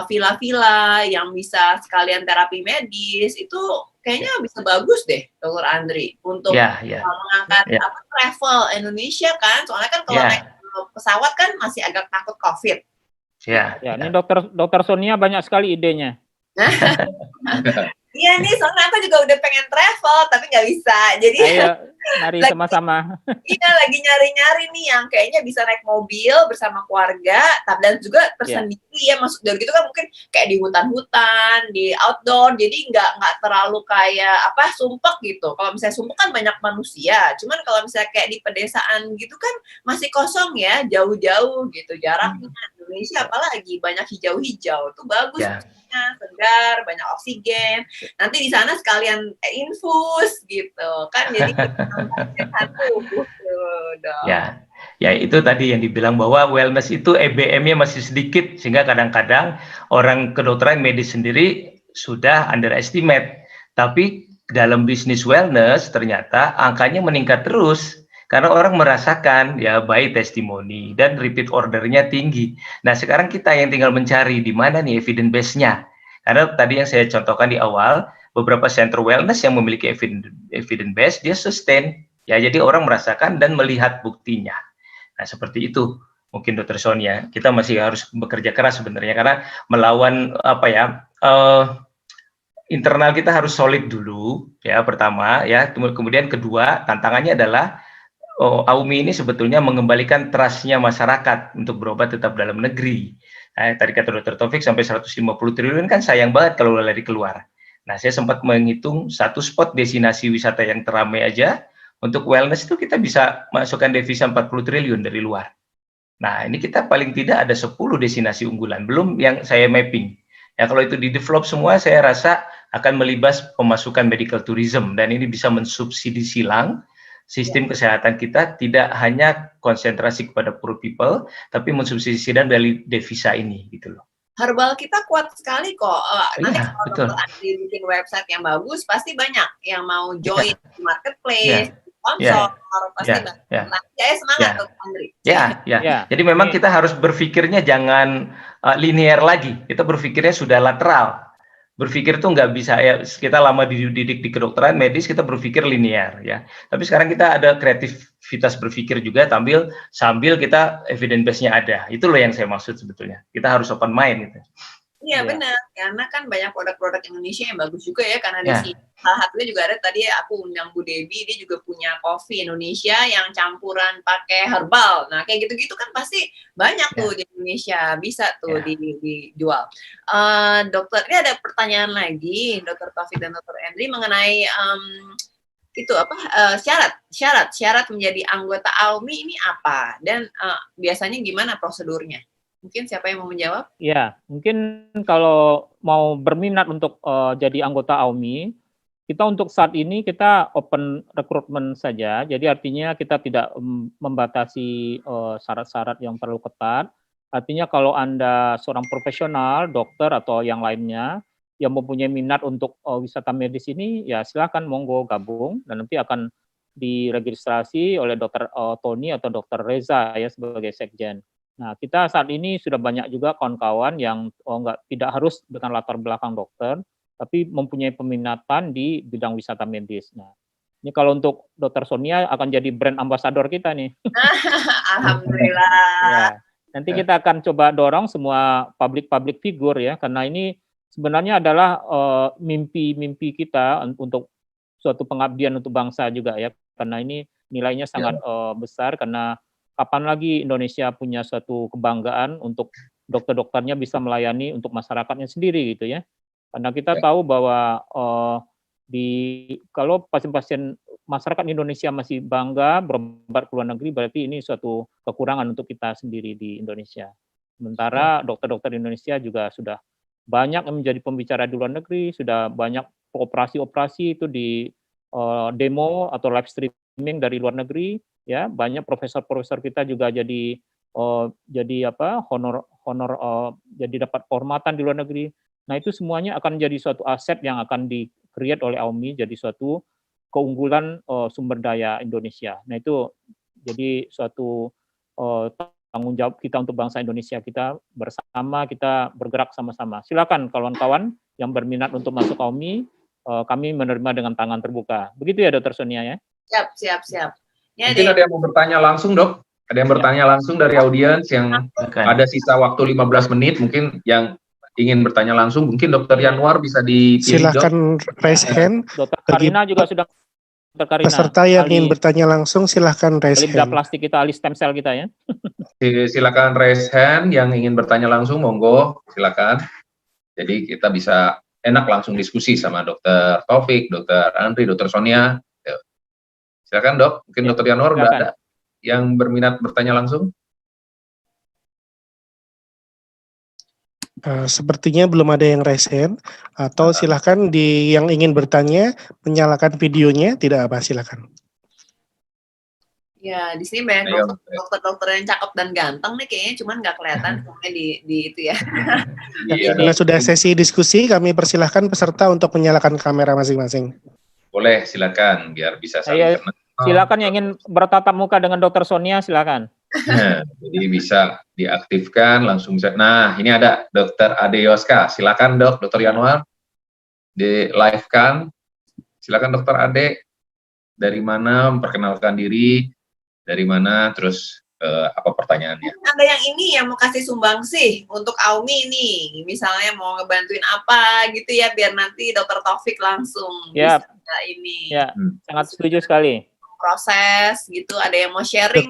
villa-villa yang bisa sekalian terapi medis, itu kayaknya bisa bagus deh, Dokter Andri, untuk mengangkat travel Indonesia kan. Soalnya kan kalau naik pesawat kan masih agak takut COVID.
Ini Dokter Sonia banyak sekali idenya.
Iya nih, soalnya aku juga udah pengen travel, tapi nggak bisa. Jadi
mari sama-sama.
Iya, lagi nyari-nyari nih yang kayaknya bisa naik mobil bersama keluarga, dan juga tersendiri ya. Masuk dari gitu kan mungkin kayak di hutan-hutan, di outdoor, jadi nggak terlalu kayak sumpek gitu. Kalau misalnya sumpek kan banyak manusia, cuman kalau misalnya kayak di pedesaan gitu kan masih kosong ya, jauh-jauh gitu jaraknya. Indonesia apalagi banyak hijau-hijau, tuh bagus. Segar, banyak oksigen. Nanti di sana sekalian infus gitu kan, jadi
Ya itu tadi yang dibilang bahwa wellness itu EBM-nya masih sedikit, sehingga kadang-kadang orang kedokteran medis sendiri sudah underestimate. Tapi dalam bisnis wellness ternyata angkanya meningkat terus. Karena orang merasakan ya by testimoni dan repeat ordernya tinggi. Nah sekarang kita yang tinggal mencari di mana nih evidence base-nya. Karena tadi yang saya contohkan di awal, beberapa center wellness yang memiliki evidence base dia sustain. Ya jadi orang merasakan dan melihat buktinya. Nah seperti itu mungkin Dr. Sonia, kita masih harus bekerja keras sebenarnya karena melawan internal kita harus solid dulu ya pertama ya, kemudian kedua tantangannya adalah AUMI ini sebetulnya mengembalikan trust-nya masyarakat untuk berobat tetap dalam negeri. Nah, tadi kata Dr. Taufik sampai 150 triliun kan sayang banget kalau lari keluar. Nah, saya sempat menghitung satu spot destinasi wisata yang teramai aja untuk wellness itu kita bisa masukkan devisa 40 triliun dari luar. Nah, ini kita paling tidak ada 10 destinasi unggulan, belum yang saya mapping. Ya, kalau itu di-develop semua, saya rasa akan melibas pemasukan medical tourism, dan ini bisa mensubsidi silang sistem kesehatan kita, tidak hanya konsentrasi kepada poor people, tapi mensubsidi dan dari devisa ini, gitu loh.
Herbal kita kuat sekali kok. Nanti
Iya,
kalau
betul.
Dr. Andri bikin website yang bagus, pasti banyak yang mau join di marketplace, sponsor, pasti banyak. Nah, saya semangat Dr. Andri.
Ya. Jadi memang kita harus berpikirnya jangan linear lagi. Kita berpikirnya sudah lateral. Berpikir tuh nggak bisa ya, kita lama dididik di kedokteran medis, kita berpikir linear ya. Tapi sekarang kita ada kreativitas berpikir juga sambil kita evidence base-nya ada. Itu loh yang saya maksud sebetulnya. Kita harus open mind gitu.
Iya benar, karena kan banyak produk-produk Indonesia yang bagus juga ya, karena di sini salah satunya juga ada, tadi aku undang Bu Debbie, dia juga punya kopi Indonesia yang campuran pakai herbal. Nah kayak gitu-gitu kan pasti banyak tuh di Indonesia, bisa tuh dijual. Dokter, ini ada pertanyaan lagi, Dr. Taufik dan Dr. Andri mengenai itu apa syarat menjadi anggota AUMI ini apa, dan biasanya gimana prosedurnya? Mungkin siapa yang mau menjawab?
Ya, mungkin kalau mau berminat untuk jadi anggota AUMI, kita untuk saat ini kita open recruitment saja. Jadi artinya kita tidak membatasi syarat-syarat yang terlalu ketat. Artinya kalau Anda seorang profesional, dokter atau yang lainnya yang mempunyai minat untuk wisata medis ini, ya silakan monggo gabung, dan nanti akan diregistrasi oleh Dr. Tony atau Dr. Reza ya sebagai sekjen. Nah, kita saat ini sudah banyak juga kawan-kawan yang tidak harus dengan latar belakang dokter, tapi mempunyai peminatan di bidang wisata medis. Nah, ini kalau untuk Dr. Sonia akan jadi brand ambassador kita nih.
Alhamdulillah.
Ya, nanti kita akan coba dorong semua public figure ya, karena ini sebenarnya adalah mimpi kita untuk suatu pengabdian untuk bangsa juga ya, karena ini nilainya sangat besar, karena kapan lagi Indonesia punya suatu kebanggaan untuk dokter-dokternya bisa melayani untuk masyarakatnya sendiri gitu ya. Karena kita tahu bahwa kalau pasien-pasien masyarakat Indonesia masih bangga berobat ke luar negeri, berarti ini suatu kekurangan untuk kita sendiri di Indonesia. Sementara dokter-dokter Indonesia juga sudah banyak yang menjadi pembicara di luar negeri, sudah banyak operasi-operasi itu di demo atau live streaming dari luar negeri. Ya, banyak profesor-profesor kita juga jadi honor jadi dapat kehormatan di luar negeri. Nah, itu semuanya akan jadi suatu aset yang akan di-create oleh AUMI, jadi suatu keunggulan sumber daya Indonesia. Nah, itu jadi suatu tanggung jawab kita untuk bangsa Indonesia, kita bersama, kita bergerak sama-sama. Silakan kawan-kawan yang berminat untuk masuk AUMI, kami menerima dengan tangan terbuka. Begitu ya, Dr. Sonia ya?
Siap.
Ya, mungkin ada yang mau bertanya langsung, Dok? Ada yang bertanya langsung dari audiens yang ada sisa waktu 15 menit, mungkin yang ingin bertanya langsung, mungkin Dr. Yanuar bisa dipilih,
silakan raise hand.
Dr. Karina juga sudah. Dr. Karina,
peserta yang ingin bertanya langsung, silakan raise hand.
Plastik kita, ahli stem cell kita ya.
Silakan raise hand yang ingin bertanya langsung, monggo, silakan. Jadi kita bisa enak langsung diskusi sama Dr. Taufik, Dr. Andri, Dr. Sonia. Silakan Dok, mungkin Dr. Yanuar udah ada yang berminat bertanya langsung?
Sepertinya belum ada yang raise hand, atau silakan yang ingin bertanya menyalakan videonya, tidak apa, silakan.
Ya, di sini banyak dokter-dokter yang cakep dan ganteng nih kayaknya, cuman nggak kelihatan semuanya di itu ya.
Karena sudah sesi diskusi, kami persilahkan peserta untuk menyalakan kamera masing-masing.
Boleh, silakan biar bisa saling kenal.
Silakan yang ingin bertatap muka dengan Dr. Sonia, silakan.
Jadi bisa diaktifkan langsung bisa. Nah, ini ada Dr. Ade Yoska. Silakan Dok, Dr. Yanuar. Di live kan. Silakan Dr. Ade. Dari mana, memperkenalkan diri, dari mana, terus apa pertanyaannya?
Ada yang ini yang mau kasih sumbangsih untuk Aumi nih, misalnya mau ngebantuin apa gitu ya, biar nanti Dokter Taufik langsung
Ya,
bisa ini
ya, sangat setuju sekali.
proses gitu. Ada yang mau sharing?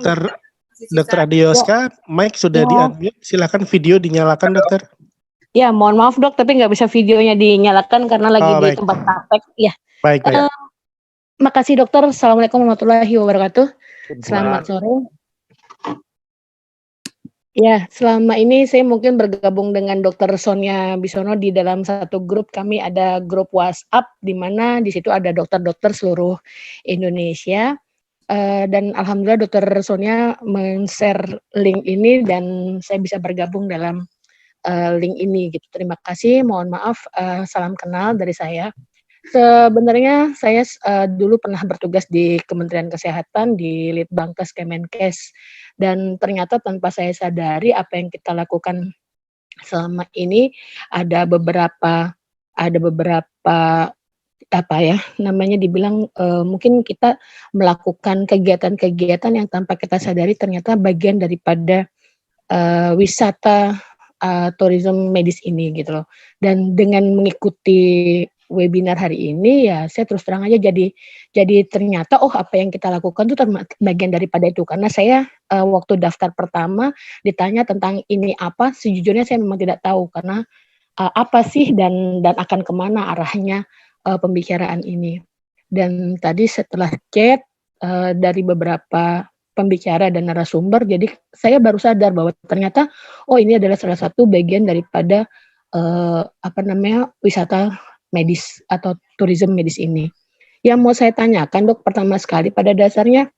Dokter Adioska, mic sudah di-unmute, silakan video dinyalakan dokter.
Ya, mohon maaf dok, tapi nggak bisa videonya dinyalakan karena lagi di
baik.
tempat praktek. Ya.
Baik.
Makasih dokter. Assalamualaikum warahmatullahi wabarakatuh. Selamat sore. Ya, selama ini saya mungkin bergabung dengan Dokter Sonia Bisono di dalam satu grup. Kami ada grup WhatsApp di mana di situ ada dokter-dokter seluruh Indonesia. Dan alhamdulillah Dokter Sonia men-share link ini dan saya bisa bergabung dalam link ini gitu. Terima kasih. Mohon maaf, salam kenal dari saya. Sebenarnya saya dulu pernah bertugas di Kementerian Kesehatan di Litbangkes Kemenkes, dan ternyata tanpa saya sadari apa yang kita lakukan selama ini ada beberapa apa ya namanya dibilang mungkin kita melakukan kegiatan-kegiatan yang tanpa kita sadari ternyata bagian daripada wisata tourism medis ini gitu loh. Dan dengan mengikuti webinar hari ini ya saya terus terang aja jadi ternyata apa yang kita lakukan itu bagian daripada itu, karena saya waktu daftar pertama ditanya tentang ini apa, sejujurnya saya memang tidak tahu karena apa sih dan akan kemana arahnya pembicaraan ini. Dan tadi setelah chat dari beberapa pembicara dan narasumber, jadi saya baru sadar bahwa ternyata ini adalah salah satu bagian daripada wisata medis atau tourism medis ini. Yang mau saya tanyakan dok, pertama sekali pada dasarnya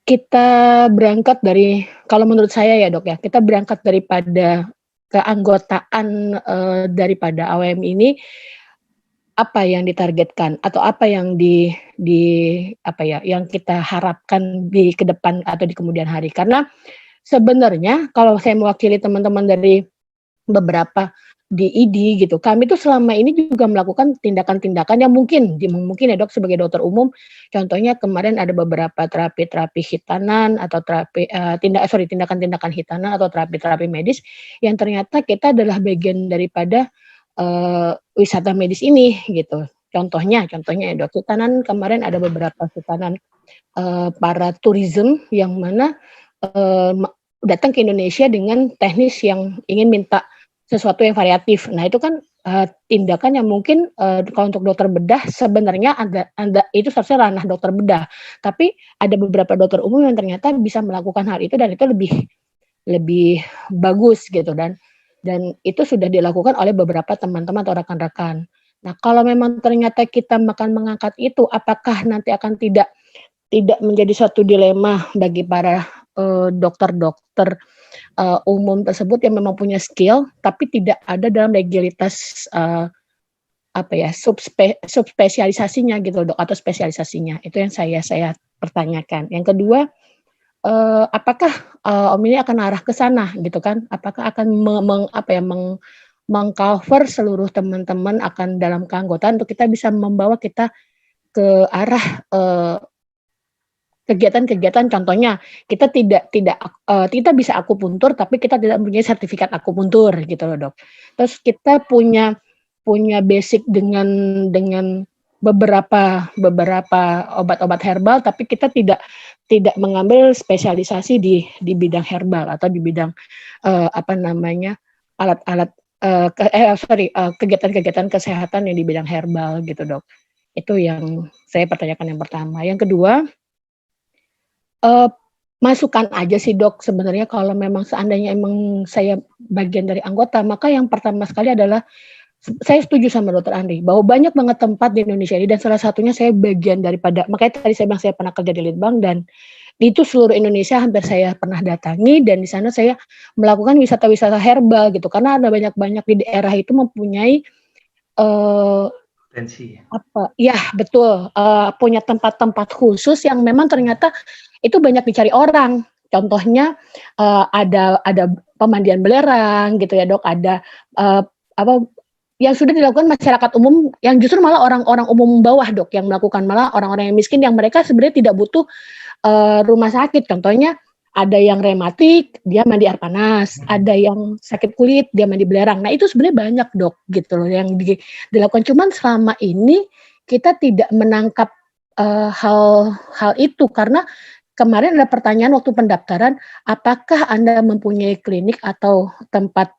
kita berangkat dari, kalau menurut saya ya dok ya, kita berangkat daripada keanggotaan daripada AWM ini, apa yang ditargetkan atau apa yang yang kita harapkan di ke depan atau di kemudian hari. Karena sebenarnya kalau saya mewakili teman-teman dari beberapa di ID gitu, kami tuh selama ini juga melakukan tindakan-tindakan yang mungkin ya dok sebagai dokter umum, contohnya kemarin ada beberapa terapi hitanan atau tindakan-tindakan hitanan atau terapi medis yang ternyata kita adalah bagian daripada wisata medis ini gitu. Contohnya ya dok, hitanan kemarin ada beberapa hitanan para tourism yang mana datang ke Indonesia dengan teknis yang ingin minta sesuatu yang variatif. Nah itu kan tindakan yang mungkin kalau untuk dokter bedah sebenarnya ada itu seharusnya ranah dokter bedah. Tapi ada beberapa dokter umum yang ternyata bisa melakukan hal itu dan itu lebih bagus gitu dan itu sudah dilakukan oleh beberapa teman-teman atau rekan-rekan. Nah kalau memang ternyata kita akan mengangkat itu, apakah nanti akan tidak menjadi suatu dilema bagi para dokter-dokter umum tersebut yang memang punya skill tapi tidak ada dalam legalitas subspesialisasinya gitu dok, atau spesialisasinya. Itu yang saya pertanyakan. Yang kedua, apakah Om ini akan arah ke sana gitu kan? Apakah akan mengcover seluruh teman-teman akan dalam keanggotaan untuk kita bisa membawa kita ke arah kegiatan-kegiatan, contohnya kita kita bisa akupuntur tapi kita tidak mempunyai sertifikat akupuntur gitu loh dok. Terus kita punya basic dengan beberapa obat-obat herbal tapi kita tidak mengambil spesialisasi di bidang herbal atau di bidang alat-alat kegiatan-kegiatan kesehatan yang di bidang herbal gitu dok. Itu yang saya pertanyakan yang pertama. Yang kedua, masukan aja sih dok sebenarnya kalau memang seandainya emang saya bagian dari anggota, maka yang pertama sekali adalah saya setuju sama dokter Andri bahwa banyak banget tempat di Indonesia ini dan salah satunya saya bagian daripada, makanya tadi saya bilang saya pernah kerja di Litbang dan itu seluruh Indonesia hampir saya pernah datangi dan di sana saya melakukan wisata-wisata herbal gitu karena ada banyak di daerah itu mempunyai ya betul punya tempat-tempat khusus yang memang ternyata itu banyak dicari orang. Contohnya ada pemandian belerang gitu ya dok, ada yang sudah dilakukan masyarakat umum yang justru malah orang-orang umum bawah dok yang melakukan, malah orang-orang yang miskin yang mereka sebenarnya tidak butuh rumah sakit. Contohnya Ada yang rematik, dia mandi air panas. Ada yang sakit kulit, dia mandi belerang. Nah, itu sebenarnya banyak, Dok, gitu loh yang dilakukan. Cuman selama ini kita tidak menangkap hal itu karena kemarin ada pertanyaan waktu pendaftaran, apakah Anda mempunyai klinik atau tempat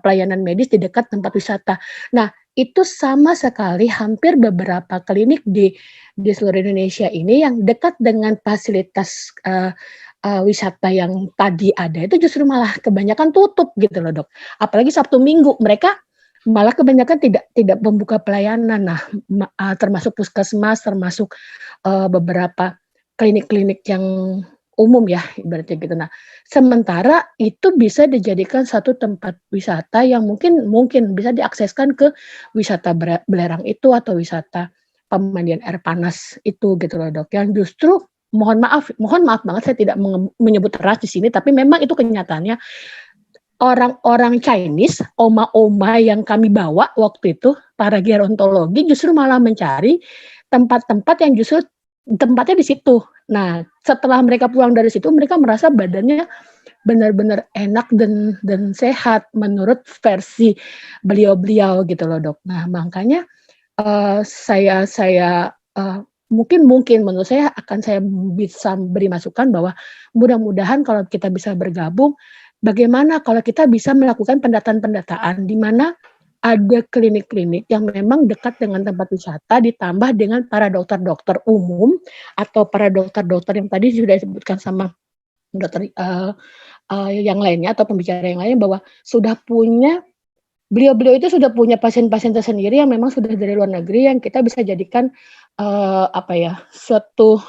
pelayanan medis di dekat tempat wisata? Nah, itu sama sekali hampir beberapa klinik di seluruh Indonesia ini yang dekat dengan fasilitas wisata yang tadi ada itu justru malah kebanyakan tutup gitu loh, Dok. Apalagi Sabtu Minggu mereka malah kebanyakan tidak membuka pelayanan. Nah, termasuk puskesmas, termasuk beberapa klinik-klinik yang umum ya ibaratnya gitu. Nah, sementara itu bisa dijadikan satu tempat wisata yang mungkin bisa diakseskan ke wisata belerang itu atau wisata pemandian air panas itu gitu loh, Dok. Yang justru mohon maaf banget saya tidak menyebut ras di sini, tapi memang itu kenyataannya orang-orang Chinese, oma-oma yang kami bawa waktu itu, para gerontologi justru malah mencari tempat-tempat yang justru tempatnya di situ. Nah, setelah mereka pulang dari situ, mereka merasa badannya benar-benar enak dan sehat menurut versi beliau-beliau gitu loh, Dok. Nah, makanya saya mungkin menurut saya akan saya bisa beri masukan bahwa mudah-mudahan kalau kita bisa bergabung, bagaimana kalau kita bisa melakukan pendataan-pendataan di mana ada klinik-klinik yang memang dekat dengan tempat wisata ditambah dengan para dokter-dokter umum atau para dokter-dokter yang tadi sudah disebutkan sama dokter yang lainnya atau pembicara yang lain bahwa sudah punya beliau-beliau itu sudah punya pasien-pasien tersendiri yang memang sudah dari luar negeri yang kita bisa jadikan suatu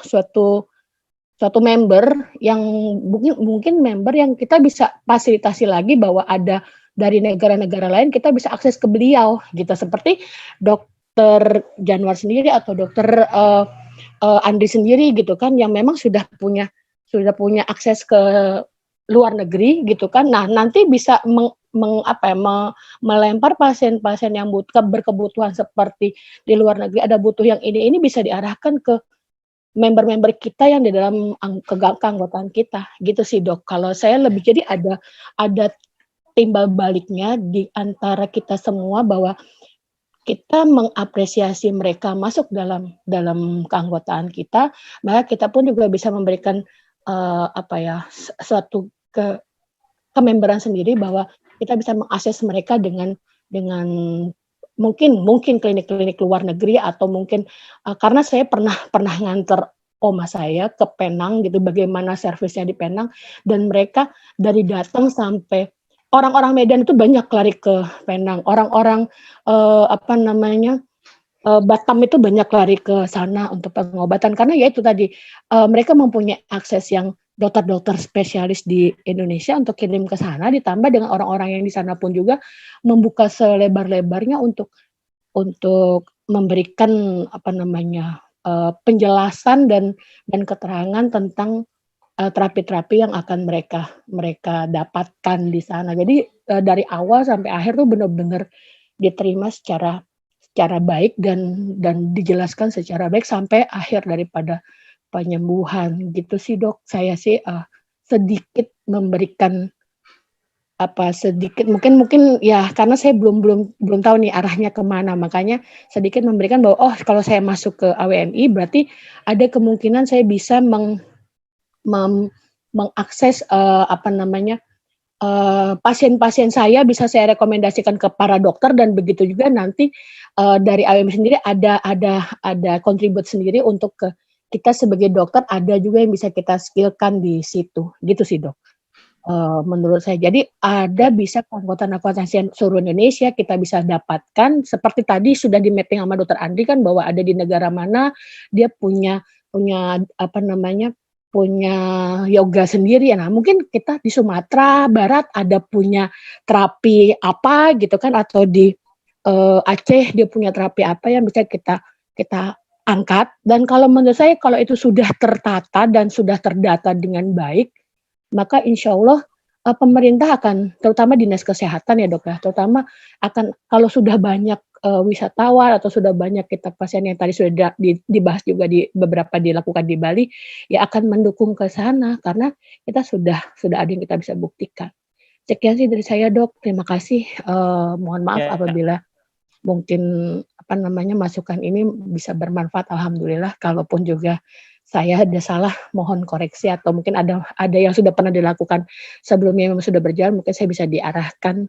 member yang mungkin member yang kita bisa fasilitasi lagi bahwa ada dari negara-negara lain kita bisa akses ke beliau gitu seperti dokter Januar sendiri atau dokter Andri sendiri gitu kan yang memang sudah punya akses ke luar negeri gitu kan. Nah, nanti bisa melempar pasien-pasien yang berkebutuhan seperti di luar negeri ada butuh yang ini bisa diarahkan ke member-member kita yang di dalam keanggotaan kita gitu sih, Dok. Kalau saya lebih jadi ada timbal baliknya di antara kita semua bahwa kita mengapresiasi mereka masuk dalam keanggotaan kita, maka kita pun juga bisa memberikan suatu kememberan sendiri bahwa kita bisa mengakses mereka dengan mungkin klinik-klinik luar negeri atau mungkin karena saya pernah nganter oma saya ke Penang gitu bagaimana servisnya di Penang dan mereka dari datang sampai orang-orang Medan itu banyak lari ke Penang, orang-orang Batam itu banyak lari ke sana untuk pengobatan karena ya itu tadi mereka mempunyai akses yang dokter-dokter spesialis di Indonesia untuk kirim ke sana ditambah dengan orang-orang yang di sana pun juga membuka selebar-lebarnya untuk memberikan penjelasan dan keterangan tentang terapi-terapi yang akan mereka dapatkan di sana. Jadi dari awal sampai akhir tuh benar-benar diterima secara baik dan dijelaskan secara baik sampai akhir daripada penyembuhan gitu sih, Dok. Saya sih sedikit memberikan sedikit mungkin ya karena saya belum tahu nih arahnya kemana, makanya sedikit memberikan bahwa kalau saya masuk ke AWMI berarti ada kemungkinan saya bisa mengakses pasien-pasien saya bisa saya rekomendasikan ke para dokter dan begitu juga nanti dari AWMI sendiri ada kontribut sendiri untuk ke kita sebagai dokter ada juga yang bisa kita skillkan di situ gitu sih, Dok. Menurut saya jadi ada bisa keanggotaan seluruh Indonesia kita bisa dapatkan seperti tadi sudah di mapping sama Dokter Andri kan bahwa ada di negara mana dia punya yoga sendiri ya. Nah, mungkin kita di Sumatera Barat ada punya terapi apa gitu kan atau di Aceh dia punya terapi apa yang bisa kita angkat dan kalau menurut saya kalau itu sudah tertata dan sudah terdata dengan baik maka insya Allah pemerintah akan terutama dinas kesehatan ya, Dok ya terutama akan kalau sudah banyak wisatawan atau sudah banyak kita pasien yang tadi sudah dibahas juga di beberapa dilakukan di Bali, ya akan mendukung ke sana karena kita sudah ada yang kita bisa buktikan. Sekian sih dari saya, Dok. Terima kasih. Mohon maaf
Ya.
apabila mungkin masukan ini bisa bermanfaat. Alhamdulillah. Kalaupun juga saya ada salah, mohon koreksi atau mungkin ada yang sudah pernah dilakukan sebelumnya memang sudah berjalan, mungkin saya bisa diarahkan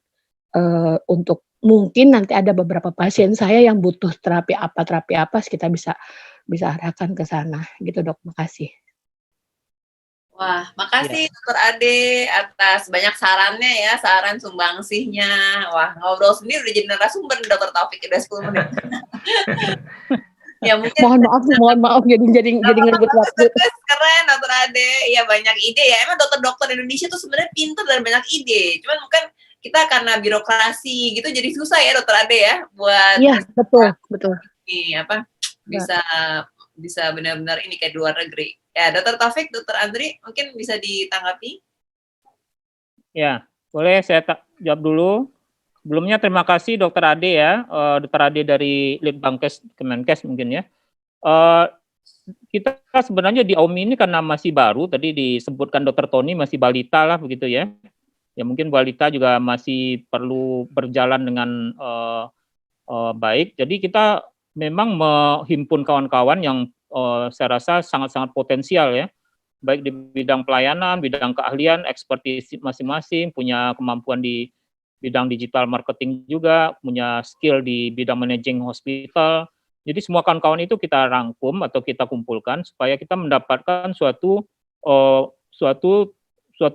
untuk mungkin nanti ada beberapa pasien saya yang butuh terapi apa, kita bisa arahkan ke sana gitu, Dok. Makasih.
Wah, makasih Dokter Ade atas banyak sarannya ya, saran sumbangsihnya. Wah, ngobrol sendiri udah jadi narasumber nih, Dokter Taufik, udah 10 menit. Ya mungkin
mohon maaf jadi ngerebut waktu.
Keren Dokter Ade. Ya banyak ide ya. Emang dokter-dokter Indonesia tuh sebenarnya pintar dan banyak ide. Cuman mungkin kita karena birokrasi gitu jadi susah ya Dokter Ade ya buat
Iya, betul.
Ini bisa benar-benar ini kayak di luar negeri. Ya, Dokter Taufik, Dokter Andri mungkin bisa ditanggapi.
Ya, boleh saya jawab dulu. Sebelumnya terima kasih Dokter Ade ya, Dokter Ade dari Litbangkes Kemenkes mungkin ya. Kita sebenarnya di AUMI ini karena masih baru, tadi disebutkan Dokter Tony masih balita lah begitu ya. Ya mungkin balita juga masih perlu berjalan dengan baik. Jadi kita memang menghimpun kawan-kawan yang saya rasa sangat-sangat potensial ya, baik di bidang pelayanan, bidang keahlian, ekspertis masing-masing, punya kemampuan di bidang digital marketing juga, punya skill di bidang managing hospital. Jadi semua kawan-kawan itu kita rangkum atau kita kumpulkan supaya kita mendapatkan suatu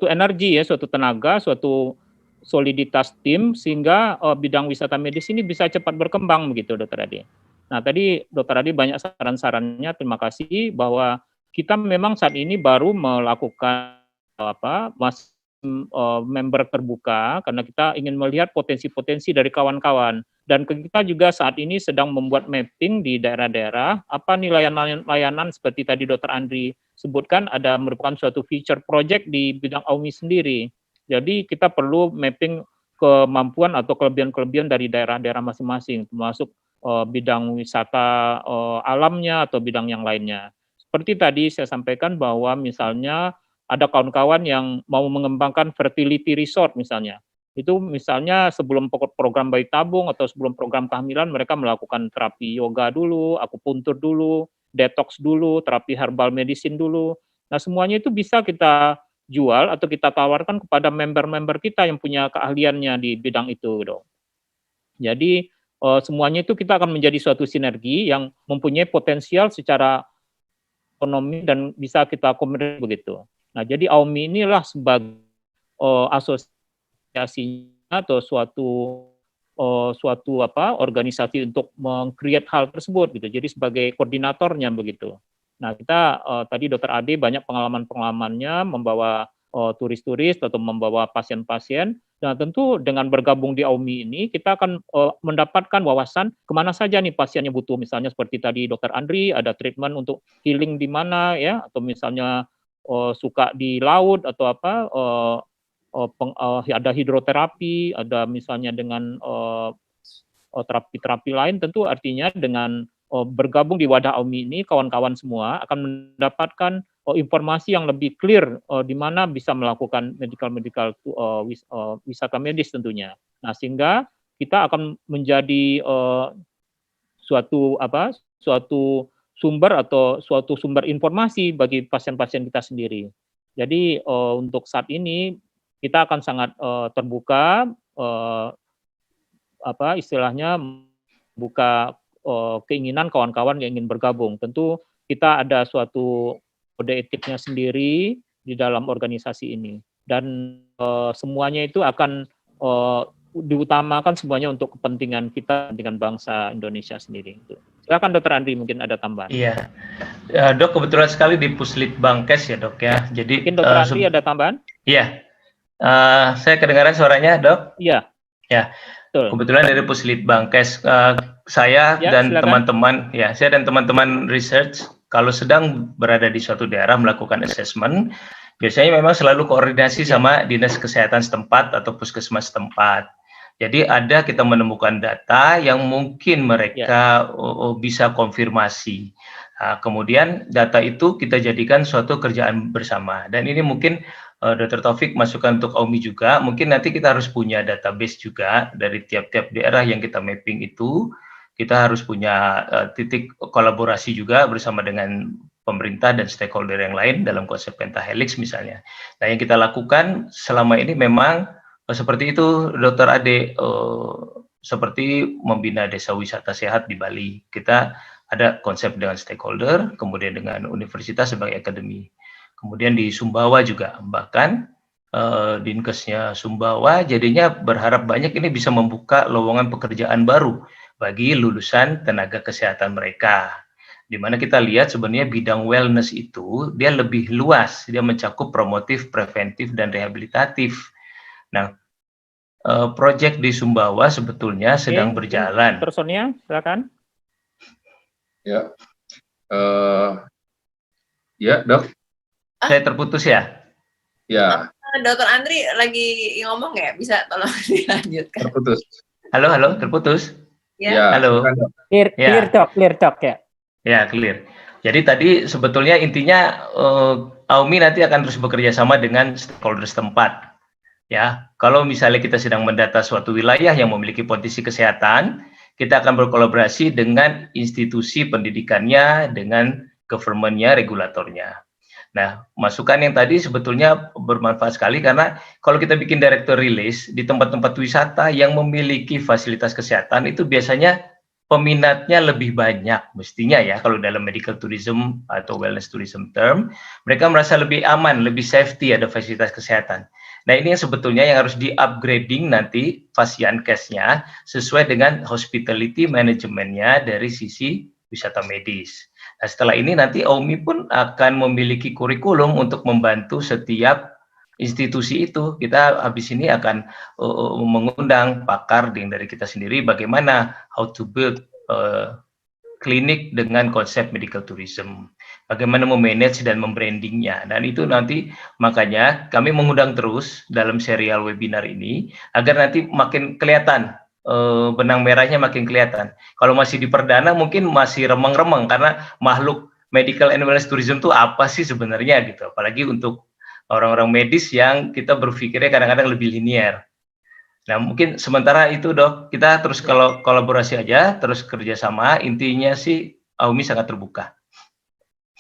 energi ya, suatu tenaga, suatu soliditas tim sehingga bidang wisata medis ini bisa cepat berkembang begitu, Dokter Ade. Nah, tadi Dokter Ade banyak saran-sarannya, terima kasih bahwa kita memang saat ini baru melakukan member terbuka karena kita ingin melihat potensi-potensi dari kawan-kawan. Dan kita juga saat ini sedang membuat mapping di daerah-daerah, apa nih layanan seperti tadi Dokter Andri sebutkan ada merupakan suatu feature project di bidang AUMI sendiri. Jadi kita perlu mapping kemampuan atau kelebihan-kelebihan dari daerah-daerah masing-masing, termasuk bidang wisata alamnya atau bidang yang lainnya. Seperti tadi saya sampaikan bahwa misalnya ada kawan-kawan yang mau mengembangkan fertility resort misalnya. Itu misalnya sebelum program bayi tabung atau sebelum program kehamilan mereka melakukan terapi yoga dulu, akupuntur dulu, detox dulu, terapi herbal medicine dulu. Nah semuanya itu bisa kita jual atau kita tawarkan kepada member-member kita yang punya keahliannya di bidang itu, dong. Jadi semuanya itu kita akan menjadi suatu sinergi yang mempunyai potensial secara ekonomi dan bisa kita kombinasi begitu. Nah, jadi AUMI inilah sebagai asosiasi atau suatu organisasi untuk meng-create hal tersebut gitu. Jadi sebagai koordinatornya begitu. Nah, kita tadi Dokter Ade banyak pengalaman-pengalamannya membawa turis-turis atau membawa pasien-pasien. Nah, tentu dengan bergabung di AUMI ini, kita akan mendapatkan wawasan kemana saja nih pasiennya butuh. Misalnya seperti tadi Dokter Andri, ada treatment untuk healing di mana ya, atau misalnya suka di laut atau ada hidroterapi, ada misalnya dengan terapi-terapi lain. Tentu artinya dengan bergabung di wadah AUMI ini, kawan-kawan semua akan mendapatkan informasi yang lebih clear di mana bisa melakukan medical wisata medis tentunya. Nah, sehingga kita akan menjadi suatu sumber atau suatu sumber informasi bagi pasien-pasien kita sendiri. Jadi untuk saat ini kita akan sangat terbuka istilahnya buka keinginan kawan-kawan yang ingin bergabung. Tentu kita ada suatu kode etiknya sendiri di dalam organisasi ini, dan semuanya itu akan diutamakan semuanya untuk kepentingan kita, kepentingan bangsa Indonesia sendiri. Silakan Dokter Andri, mungkin ada tambahan.
Iya, Dok, kebetulan sekali di Puslitbangkes ya Dok ya. Jadi
mungkin Dokter Andri ada tambahan?
Iya, saya kedengaran suaranya Dok?
Iya.
Ya, betul. Kebetulan dari Puslitbangkes, saya
ya,
dan
silakan.
teman-teman research kalau sedang berada di suatu daerah melakukan assessment, biasanya memang selalu koordinasi sama dinas kesehatan setempat atau puskesmas setempat. Jadi kita menemukan data yang mungkin mereka bisa konfirmasi. Kemudian data itu kita jadikan suatu kerjaan bersama. Dan ini mungkin Dr. Taufik masukan untuk Aumi juga. Mungkin nanti kita harus punya database juga dari tiap-tiap daerah yang kita mapping itu. Kita harus punya titik kolaborasi juga bersama dengan pemerintah dan stakeholder yang lain dalam konsep pentahelix misalnya. Nah, yang kita lakukan selama ini memang seperti itu, Dr. Ade, seperti membina desa wisata sehat di Bali. Kita ada konsep dengan stakeholder, kemudian dengan universitas sebagai akademi. Kemudian di Sumbawa juga, bahkan Dinkesnya Sumbawa jadinya berharap banyak ini bisa membuka lowongan pekerjaan baru bagi lulusan tenaga kesehatan mereka. Di mana kita lihat sebenarnya bidang wellness itu dia lebih luas, dia mencakup promotif, preventif, dan rehabilitatif. Nah, proyek di Sumbawa sebetulnya sedang berjalan.
Dr. Sonia, silakan.
Ya, ya Dok.
Saya terputus ya?
Ya.
Dr. Andri lagi ngomong ya, bisa tolong dilanjutkan.
Terputus.
Halo, terputus.
Ya,
halo.
Clear talk ya.
Ya, clear. Jadi tadi sebetulnya intinya Aumi nanti akan terus bekerja sama dengan stakeholder setempat. Ya, kalau misalnya kita sedang mendata suatu wilayah yang memiliki potensi kesehatan, kita akan berkolaborasi dengan institusi pendidikannya, dengan government-nya, regulatornya. Nah, masukan yang tadi sebetulnya bermanfaat sekali karena kalau kita bikin director release di tempat-tempat wisata yang memiliki fasilitas kesehatan itu biasanya peminatnya lebih banyak mestinya ya, kalau dalam medical tourism atau wellness tourism term, mereka merasa lebih aman, lebih safety ada fasilitas kesehatan. Nah, ini yang sebetulnya yang harus di-upgrading nanti Fasiankes-nya sesuai dengan hospitality manajemennya dari sisi wisata medis. Nah, setelah ini nanti Aumi pun akan memiliki kurikulum untuk membantu setiap institusi itu. Kita habis ini akan mengundang pakar dari kita sendiri bagaimana how to build klinik dengan konsep medical tourism. Bagaimana memanage dan membrandingnya. Dan itu nanti makanya kami mengundang terus dalam serial webinar ini agar nanti makin kelihatan, benang merahnya makin kelihatan. Kalau masih di perdana mungkin masih remeng-remeng karena makhluk medical and wellness tourism itu apa sih sebenarnya gitu. Apalagi untuk orang-orang medis yang kita berpikirnya kadang-kadang lebih linear. Nah, mungkin sementara itu Dok, kita terus kalau kolaborasi aja, terus kerjasama, intinya sih Aumi sangat terbuka.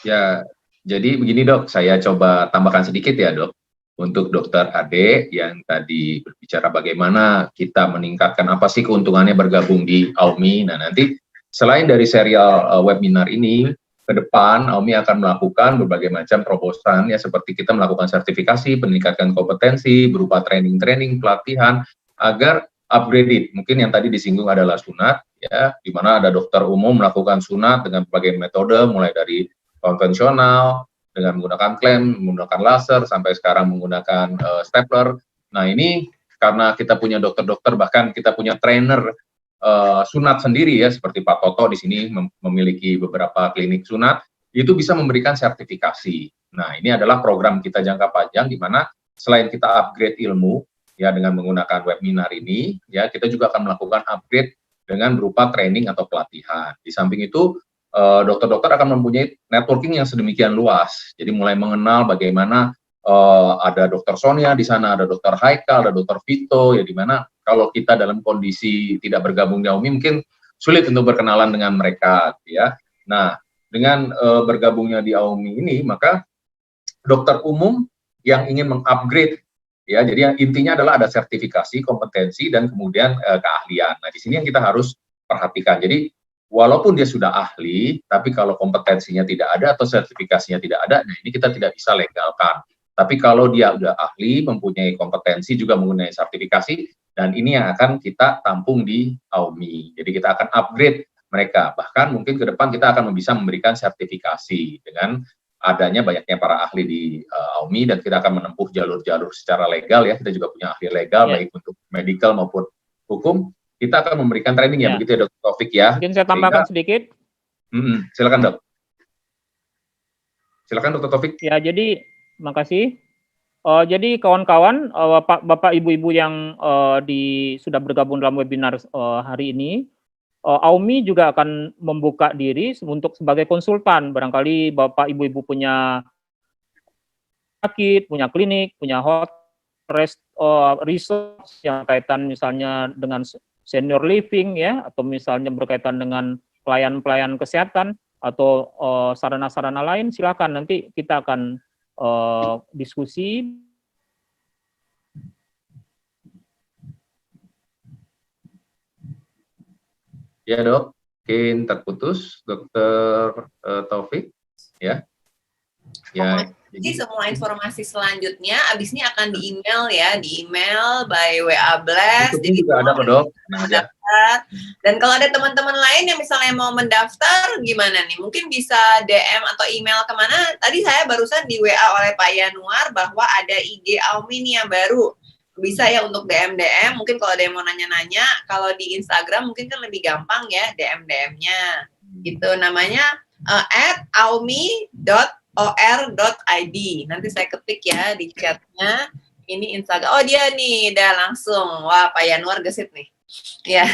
Ya, jadi begini Dok, saya coba tambahkan sedikit ya Dok, untuk Dr. Ade yang tadi berbicara bagaimana kita meningkatkan apa sih keuntungannya bergabung di Aumi. Nah, nanti selain dari serial webinar ini, ke depan Aumi akan melakukan berbagai macam terobosan ya, seperti kita melakukan sertifikasi, meningkatkan kompetensi berupa training-training, pelatihan agar upgraded. Mungkin yang tadi disinggung adalah sunat ya, di mana ada dokter umum melakukan sunat dengan berbagai metode mulai dari konvensional dengan menggunakan klem, menggunakan laser sampai sekarang menggunakan stapler. Nah, ini karena kita punya dokter-dokter, bahkan kita punya trainer sunat sendiri ya, seperti Pak Toto di sini memiliki beberapa klinik sunat, itu bisa memberikan sertifikasi. Nah, ini adalah program kita jangka panjang di mana selain kita upgrade ilmu ya dengan menggunakan webinar ini, ya kita juga akan melakukan upgrade dengan berupa training atau pelatihan. Di samping itu, dokter-dokter akan mempunyai networking yang sedemikian luas. Jadi mulai mengenal bagaimana ada Dokter Sonia di sana, ada Dokter Haikal, ada Dokter Vito, ya di mana kalau kita dalam kondisi tidak bergabung di Aumi mungkin sulit untuk berkenalan dengan mereka, ya. Nah, dengan bergabungnya di Aumi ini, maka dokter umum yang ingin mengupgrade, ya, jadi intinya adalah ada sertifikasi, kompetensi, dan kemudian keahlian. Nah, di sini yang kita harus perhatikan. Jadi, walaupun dia sudah ahli, tapi kalau kompetensinya tidak ada atau sertifikasinya tidak ada, nah ini kita tidak bisa legalkan. Tapi kalau dia sudah ahli, mempunyai kompetensi, juga mempunyai sertifikasi, dan ini yang akan kita tampung di Aumi. Jadi kita akan upgrade mereka. Bahkan mungkin ke depan kita akan bisa memberikan sertifikasi dengan adanya banyaknya para ahli di Aumi, dan kita akan menempuh jalur-jalur secara legal ya. Kita juga punya ahli legal baik untuk medical maupun hukum. Kita akan memberikan training ya, begitu ya Dr. Taufik ya.
Mungkin saya tambahkan sedikit.
Silakan Dok. Silakan Dr. Taufik.
Ya, jadi makasih Jadi kawan-kawan, Bapak Ibu-ibu yang sudah bergabung dalam webinar hari ini, Aumi juga akan membuka diri untuk sebagai konsultan. Barangkali Bapak Ibu-ibu punya sakit, punya klinik, punya research yang kaitan misalnya dengan senior living ya, atau misalnya berkaitan dengan pelayan-pelayan kesehatan atau sarana-sarana lain, silakan nanti kita akan diskusi.
Ya dok, mungkin terputus Dokter Taufik, ya. Ya.
Jadi semua informasi selanjutnya abis ini akan di email ya, di email by WA Blast.
Jadi juga ada dok.
Mendaftar. Dan kalau ada teman-teman lain yang misalnya mau mendaftar, gimana nih? Mungkin bisa DM atau email kemana? Tadi saya barusan di WA oleh Pak Yanuar bahwa ada IG Aumi nih yang baru. Bisa ya untuk DM. Mungkin kalau ada yang mau nanya-nanya, kalau di Instagram mungkin kan lebih gampang ya DM-nya. Gitu, namanya @aumi.or.id. Nanti saya ketik ya di chatnya. Ini Instagram. Oh dia nih, udah langsung. Wah Pak Yanuar gesit nih. Ya.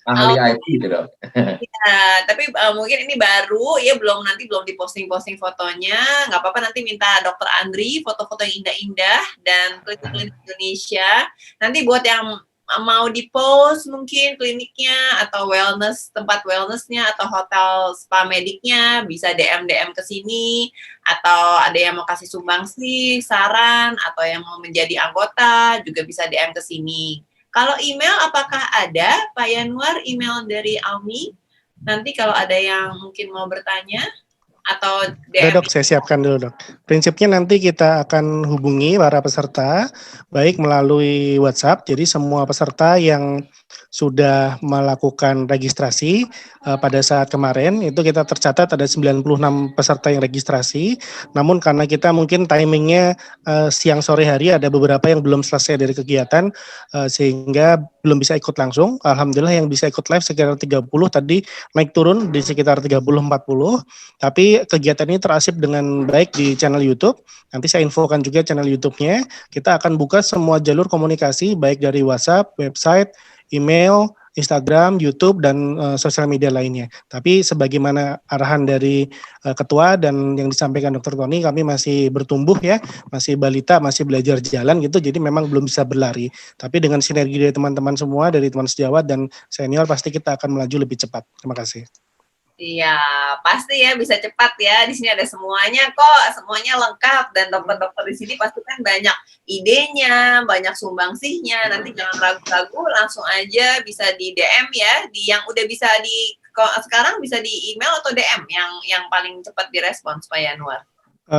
Ahli IT gitu dok.
Ya, tapi mungkin ini baru ya, belum diposting fotonya. Nggak apa-apa, nanti minta Dokter Andri foto-foto yang indah-indah dan klinik-klinik Indonesia. Nanti buat yang mau di-post mungkin kliniknya atau tempat wellnessnya atau hotel spa mediknya, bisa DM ke sini, atau ada yang mau kasih sumbangsi, saran, atau yang mau menjadi anggota juga bisa DM ke sini. Kalau email, apakah ada Pak Yanuar email dari Aumi? Nanti kalau ada yang mungkin mau bertanya atau DM.
Ya, dok, saya siapkan dulu dok. Prinsipnya nanti kita akan hubungi para peserta baik melalui WhatsApp. Jadi semua peserta yang sudah melakukan registrasi pada saat kemarin itu kita tercatat ada 96 peserta yang registrasi. Namun karena kita mungkin timingnya siang sore hari, ada beberapa yang belum selesai dari kegiatan sehingga belum bisa ikut langsung. Alhamdulillah yang bisa ikut live sekitar 30, tadi naik turun di sekitar 30-40. Tapi kegiatan ini terarsip dengan baik di channel YouTube. Nanti saya infokan juga channel YouTube-nya. Kita akan buka semua jalur komunikasi baik dari WhatsApp, website, email, Instagram, YouTube, dan sosial media lainnya. Tapi sebagaimana arahan dari ketua dan yang disampaikan Dr. Tony, kami masih bertumbuh ya, masih balita, masih belajar jalan gitu, jadi memang belum bisa berlari. Tapi dengan sinergi dari teman-teman semua, dari teman sejawat dan senior, pasti kita akan melaju lebih cepat. Terima kasih.
Iya, pasti ya bisa cepat ya. Di sini ada semuanya kok, semuanya lengkap, dan dokter-dokter di sini pasti kan banyak idenya, banyak sumbangsihnya. Nanti jangan ragu-ragu, langsung aja bisa di DM ya. Di yang udah bisa sekarang bisa di email atau DM yang paling cepat direspons Pak Yanuar.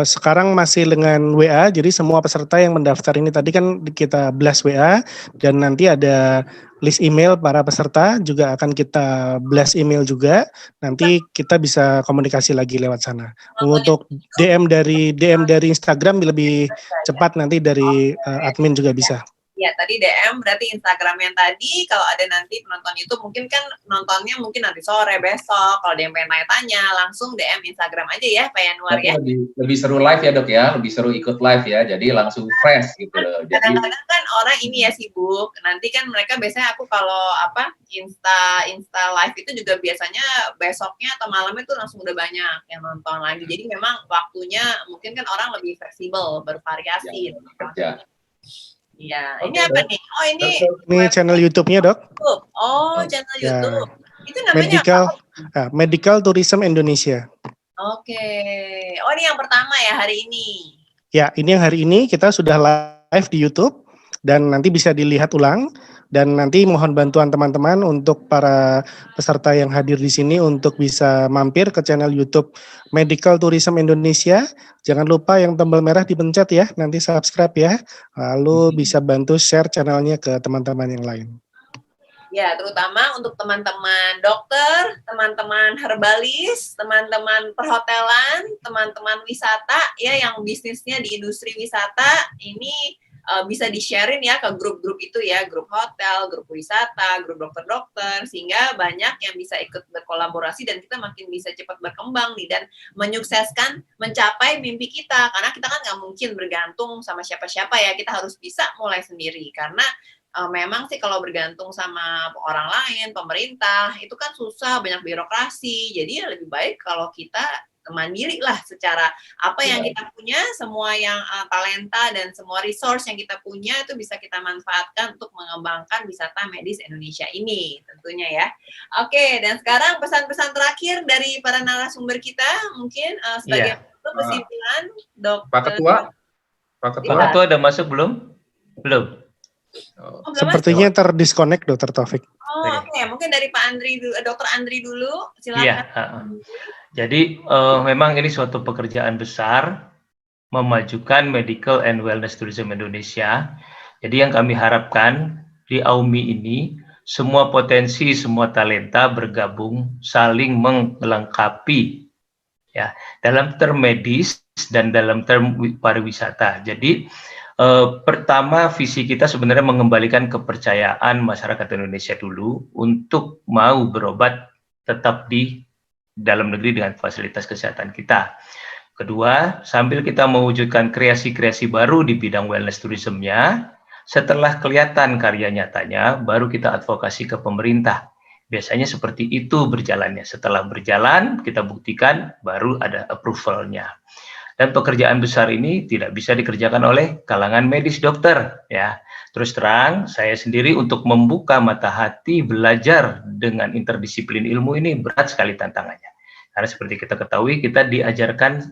Sekarang masih dengan WA, jadi semua peserta yang mendaftar ini tadi kan kita blast WA, dan nanti ada list email para peserta juga akan kita blast email juga. Nanti kita bisa komunikasi lagi lewat sana. Untuk DM dari Instagram lebih cepat, nanti dari admin juga bisa.
Ya, tadi DM berarti Instagram yang tadi. Kalau ada nanti penonton YouTube, mungkin kan nontonnya mungkin nanti sore, besok. Kalau ada yang pengen tanya, langsung DM Instagram aja ya, Pak Yanuar ya.
Lebih seru live ya dok ya, lebih seru ikut live ya, jadi langsung fresh gitu loh.
Kadang-kadang kan orang ini ya sibuk. Nanti kan mereka biasanya aku kalau Insta live itu juga biasanya besoknya atau malamnya tuh langsung udah banyak yang nonton lagi. Jadi memang waktunya mungkin kan orang lebih fleksibel, bervariasi.
Ya.
Iya, ini apa nih? Oh ini
channel YouTube-nya dok.
Oh, channel YouTube. Itu namanya
Medical Tourism Indonesia.
Oke. Oh ini yang pertama ya hari ini.
Ya, ini yang hari ini kita sudah live di YouTube dan nanti bisa dilihat ulang. Dan nanti mohon bantuan teman-teman untuk para peserta yang hadir di sini untuk bisa mampir ke channel YouTube Medical Tourism Indonesia. Jangan lupa yang tombol merah dipencet ya, nanti subscribe ya. Lalu bisa bantu share channelnya ke teman-teman yang lain.
Ya, terutama untuk teman-teman dokter, teman-teman herbalis, teman-teman perhotelan, teman-teman wisata ya yang bisnisnya di industri wisata, ini bisa di-sharein ya ke grup-grup itu ya, grup hotel, grup wisata, grup dokter-dokter, sehingga banyak yang bisa ikut berkolaborasi dan kita makin bisa cepat berkembang nih dan menyukseskan mencapai mimpi kita, karena kita kan nggak mungkin bergantung sama siapa-siapa ya, kita harus bisa mulai sendiri karena memang sih kalau bergantung sama orang lain, pemerintah, itu kan susah, banyak birokrasi. Jadi ya lebih baik kalau kita mandiri lah secara apa yang kita punya, semua yang talenta dan semua resource yang kita punya itu bisa kita manfaatkan untuk mengembangkan wisata medis Indonesia ini tentunya ya. Oke, dan sekarang pesan-pesan terakhir dari para narasumber kita mungkin sebagai kesimpulan,
Pak Ketua,
Pak Ketua ada masuk belum? Belum.
Sepertinya terdisconnect Dr. Taufik.
Oke. Mungkin dari Pak Andri, Dr. Andri dulu, silakan.
Iya. Jadi memang ini suatu pekerjaan besar memajukan medical and wellness tourism Indonesia. Jadi yang kami harapkan di AUMI ini semua potensi, semua talenta bergabung, saling melengkapi ya dalam term medis dan dalam term pariwisata. Jadi pertama visi kita sebenarnya mengembalikan kepercayaan masyarakat Indonesia dulu untuk mau berobat tetap di dalam negeri dengan fasilitas kesehatan kita. Kedua, sambil kita mewujudkan kreasi-kreasi baru di bidang wellness tourismnya, setelah kelihatan karya nyatanya, baru kita advokasi ke pemerintah. Biasanya seperti itu berjalannya. Setelah berjalan, kita buktikan, baru ada approval-nya. Dan pekerjaan besar ini tidak bisa dikerjakan oleh kalangan medis dokter ya. Terus terang saya sendiri untuk membuka mata hati belajar dengan interdisiplin ilmu ini berat sekali tantangannya. Karena seperti kita ketahui kita diajarkan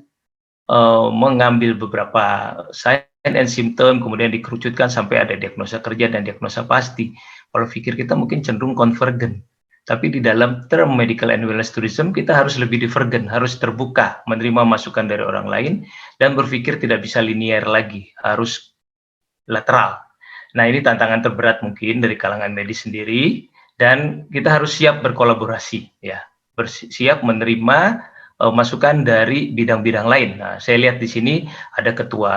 mengambil beberapa sign and symptom kemudian dikerucutkan sampai ada diagnosa kerja dan diagnosa pasti. Kalau pikir kita mungkin cenderung konvergen. Tapi di dalam term medical and wellness tourism kita harus lebih divergen, harus terbuka, menerima masukan dari orang lain dan berpikir tidak bisa linear lagi, harus lateral. Nah ini tantangan terberat mungkin dari kalangan medis sendiri dan kita harus siap berkolaborasi ya, siap menerima masukan dari bidang-bidang lain. Nah, saya lihat di sini ada ketua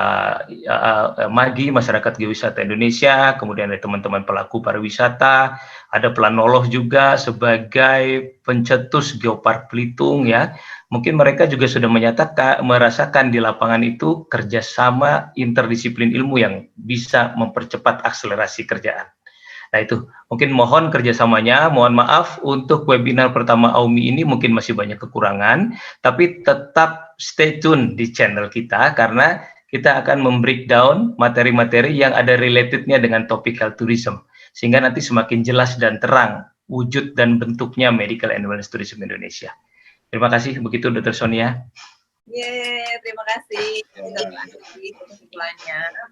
MAGI Masyarakat Geowisata Indonesia, kemudian ada teman-teman pelaku pariwisata, ada Planoloh juga sebagai pencetus Geopark Belitung ya. Mungkin mereka juga sudah merasakan di lapangan itu kerjasama interdisiplin ilmu yang bisa mempercepat akselerasi kerjaan. Nah itu, mungkin mohon kerjasamanya, mohon maaf untuk webinar pertama AUMI ini mungkin masih banyak kekurangan, tapi tetap stay tune di channel kita karena kita akan membreakdown materi-materi yang ada relatednya dengan topik health tourism, sehingga nanti semakin jelas dan terang wujud dan bentuknya medical and wellness tourism Indonesia. Terima kasih, begitu Dr. Sonia.
Terima kasih.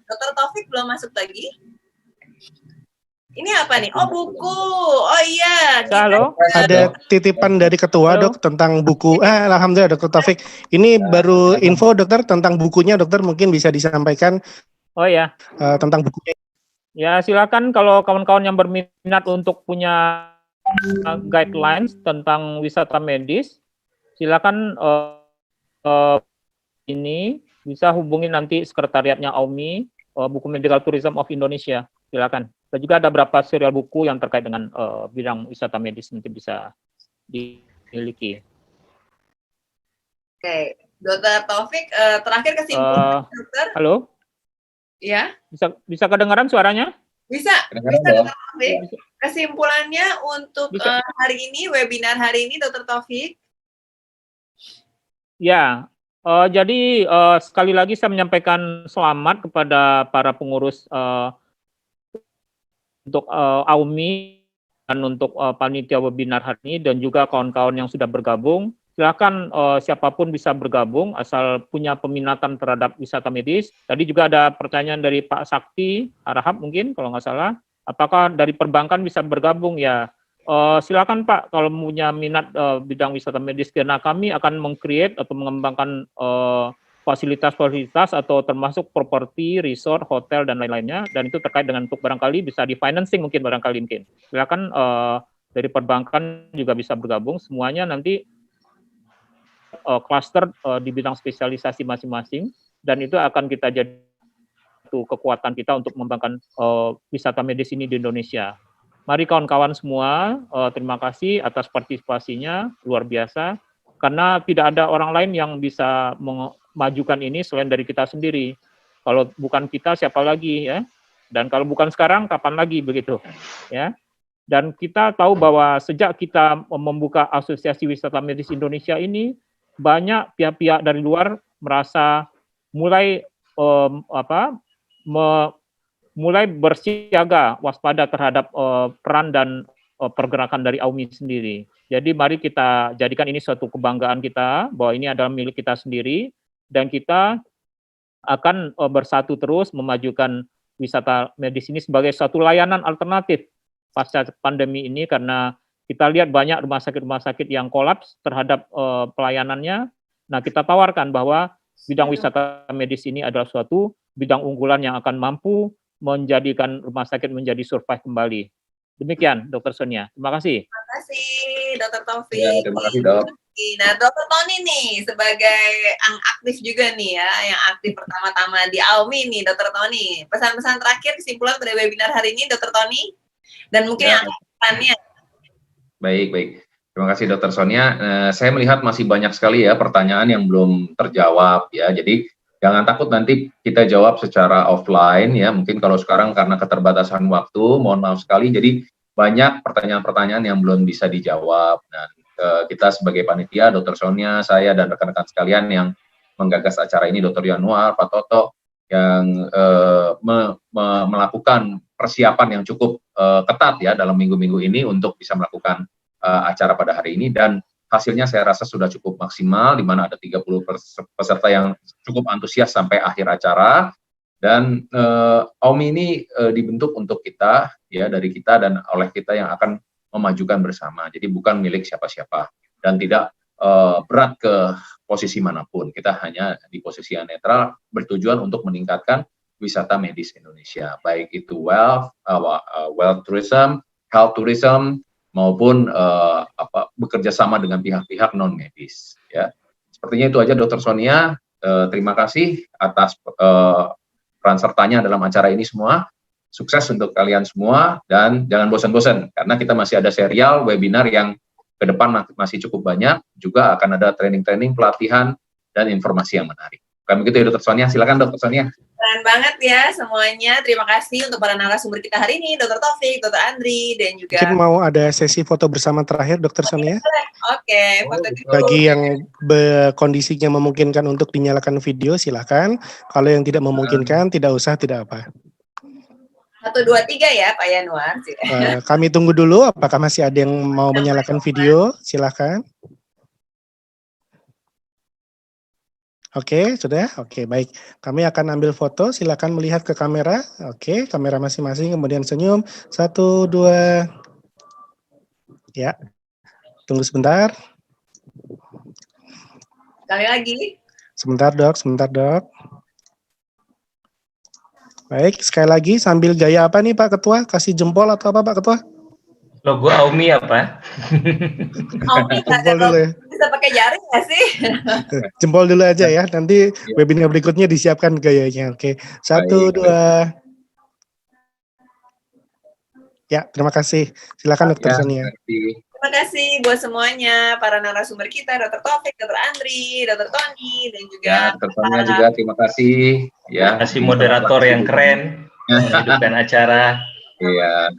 Dr. Taufik belum masuk lagi? Ini apa nih? Oh buku. Oh iya.
Halo.
Ada titipan dari ketua dok tentang buku. Alhamdulillah Dr. Taufik. Ini baru info dokter tentang bukunya dokter mungkin bisa disampaikan.
Oh ya.
Tentang bukunya.
Ya silakan kalau kawan-kawan yang berminat untuk punya guidelines tentang wisata medis, silakan ini bisa hubungi nanti sekretariatnya AUMI, Buku Medical Tourism of Indonesia. Silakan. Dan juga ada beberapa serial buku yang terkait dengan bidang wisata medis nanti bisa dimiliki.
Oke, Dr. Taufik, terakhir kesimpulan, dokter.
Halo?
Ya.
Bisa kedengaran suaranya?
Bisa, Dr. Taufik. Kesimpulannya untuk hari ini, webinar hari ini, Dr. Taufik.
Ya, jadi sekali lagi saya menyampaikan selamat kepada para pengurus untuk AUMI dan untuk panitia webinar hari ini dan juga kawan-kawan yang sudah bergabung. Silakan siapapun bisa bergabung asal punya peminatan terhadap wisata medis. Tadi juga ada pertanyaan dari Pak Sakti Arahap mungkin kalau nggak salah. Apakah dari perbankan bisa bergabung? Ya, silakan Pak kalau punya minat bidang wisata medis karena kami akan meng-create atau mengembangkan fasilitas-fasilitas atau termasuk properti, resort, hotel, dan lain-lainnya, dan itu terkait dengan untuk barangkali bisa di financing mungkin. Silakan dari perbankan juga bisa bergabung, semuanya nanti cluster di bidang spesialisasi masing-masing, dan itu akan kita jadi satu kekuatan kita untuk mengembangkan wisata medis ini di Indonesia. Mari kawan-kawan semua, terima kasih atas partisipasinya, luar biasa. Karena tidak ada orang lain yang bisa memajukan ini selain dari kita sendiri. Kalau bukan kita, siapa lagi ya? Dan kalau bukan sekarang, kapan lagi begitu? Ya. Dan kita tahu bahwa sejak kita membuka Asosiasi Wisata Medis Indonesia ini, banyak pihak-pihak dari luar merasa mulai mulai bersiaga, waspada terhadap peran dan pergerakan dari AUMI sendiri. Jadi mari kita jadikan ini suatu kebanggaan kita, bahwa ini adalah milik kita sendiri, dan kita akan bersatu terus memajukan wisata medis ini sebagai suatu layanan alternatif pasca pandemi ini, karena kita lihat banyak rumah sakit yang kolaps terhadap pelayanannya. Nah, kita tawarkan bahwa bidang wisata medis ini adalah suatu bidang unggulan yang akan mampu menjadikan rumah sakit menjadi survive kembali. Demikian, Dr. Sonia. Terima kasih.
Terima kasih, Dr. Taufik.
Ya, terima kasih, Dok.
Nah, Dr. Tony nih, sebagai yang aktif juga nih ya, yang aktif pertama-tama di AUMI nih, Dr. Tony. Pesan-pesan terakhir, kesimpulan pada webinar hari ini, Dr. Tony, dan mungkin yang akan.
Baik. Terima kasih, Dr. Sonia. Saya melihat masih banyak sekali ya pertanyaan yang belum terjawab ya. Jadi jangan takut nanti kita jawab secara offline ya. Mungkin kalau sekarang karena keterbatasan waktu, mohon maaf sekali. Jadi banyak pertanyaan-pertanyaan yang belum bisa dijawab. Dan kita sebagai panitia, Dr. Sonia, saya dan rekan-rekan sekalian yang menggagas acara ini, Dr. Yanuar, Pak Toto, yang melakukan persiapan yang cukup ketat ya dalam minggu-minggu ini untuk bisa melakukan acara pada hari ini, dan hasilnya saya rasa sudah cukup maksimal, di mana ada 30 peserta yang cukup antusias sampai akhir acara. Dan AUMI ini dibentuk untuk kita ya, dari kita dan oleh kita yang akan memajukan bersama. Jadi bukan milik siapa-siapa dan tidak berat ke posisi manapun. Kita hanya di posisi yang netral, bertujuan untuk meningkatkan wisata medis Indonesia, baik itu wealth tourism, health tourism, maupun bekerja sama dengan pihak-pihak non medis. Ya, sepertinya itu aja, Dr. Sonia. Terima kasih atas peran sertanya dalam acara ini semua. Sukses untuk kalian semua, dan jangan bosan-bosan karena kita masih ada serial webinar yang ke depan masih cukup banyak. Juga akan ada training-training, pelatihan, dan informasi yang menarik. Kami begitu ya, Dr. Sonia. Silakan, Dr. Sonia.
Keren banget ya semuanya. Terima kasih untuk para narasumber kita hari ini, Dr. Taufik, Dr. Andri, dan juga.
Mungkin mau ada sesi foto bersama terakhir, Dr. Sonia?
Oke, foto dulu.
Bagi yang kondisinya memungkinkan untuk dinyalakan video, silakan. Kalau yang tidak memungkinkan, tidak usah, tidak apa.
1, 2, 3 ya, Pak Yanuar.
Kami tunggu dulu, apakah masih ada yang mau menyalakan video? Silakan. Oke, sudah? Oke, baik. Kami akan ambil foto, silakan melihat ke kamera. Oke, kamera masing-masing, kemudian senyum. 1, 2. Ya, tunggu sebentar.
Sekali lagi.
Sebentar, Dok. Baik, sekali lagi sambil gaya apa nih Pak Ketua? Kasih jempol atau apa Pak Ketua?
Logo AUMI apa?
AUMI
jempol dulu ya.
Bisa pakai jaring nggak sih?
Jempol dulu aja ya, nanti webinar berikutnya disiapkan gayanya. Oke, 1, 2. Ya, terima kasih. Silakan Dr. Sonia.
Terima kasih buat semuanya, para narasumber kita, Dr. Taufik, Dr. Andri, Dr. Tony, dan juga
Dr. Sonia juga terima kasih. Ya.
Terima kasih moderator yang keren menghidupkan acara.
Iya.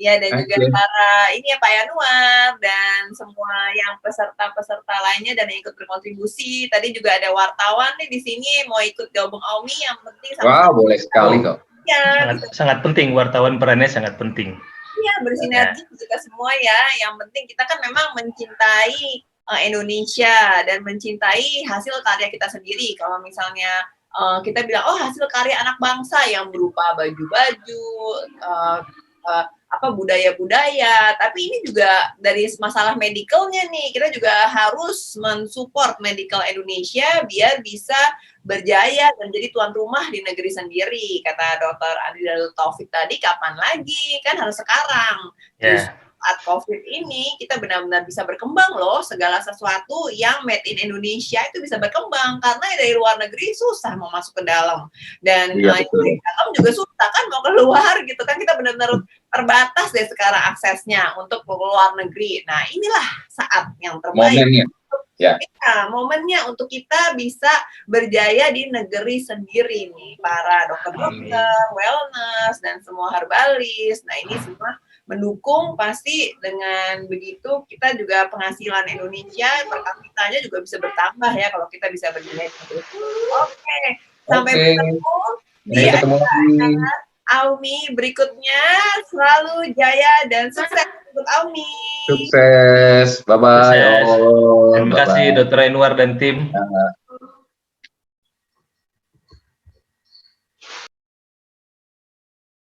Ya, dan juga para ini ya Pak Yanuar dan semua yang peserta-peserta lainnya dan yang ikut berkontribusi. Tadi juga ada wartawan nih di sini mau ikut gabung AUMI, yang penting.
Wah, boleh sekali kok.
Ya,
sangat penting, wartawan perannya sangat penting.
Iya, bersinergi kita semua ya. Yang penting kita kan memang mencintai Indonesia dan mencintai hasil karya kita sendiri. Kalau misalnya kita bilang, oh hasil karya anak bangsa yang berupa baju-baju, budaya-budaya, tapi ini juga dari masalah medicalnya nih, kita juga harus mensupport medical Indonesia biar bisa berjaya dan jadi tuan rumah di negeri sendiri. Kata Dr. Andri dan Dr. Taufik tadi, kapan lagi? Kan harus sekarang. saat COVID ini kita benar-benar bisa berkembang loh, segala sesuatu yang made in Indonesia itu bisa berkembang karena dari luar negeri susah mau masuk ke dalam dan
Iya,
yang
betul.
dari dalam juga susah kan mau keluar gitu kan, kita benar-benar terbatas deh sekarang aksesnya untuk ke luar negeri. Nah inilah saat yang terbaik.
Momennya. Ya.
Ya, momennya untuk kita bisa berjaya di negeri sendiri nih, para dokter-dokter, wellness, dan semua herbalis. Nah, ini semua mendukung pasti dengan begitu kita juga penghasilan Indonesia per kapitanya juga bisa bertambah ya kalau kita bisa berjaya. Oke, sampai
Oke.
bertemu di
Sampai ketemu lagi.
Aumi berikutnya. Selalu jaya dan sukses untuk Aumi.
Sukses. Bye-bye.
Sukses.
all.
Terima kasih
Bye-bye.
Dr. Enwar dan tim.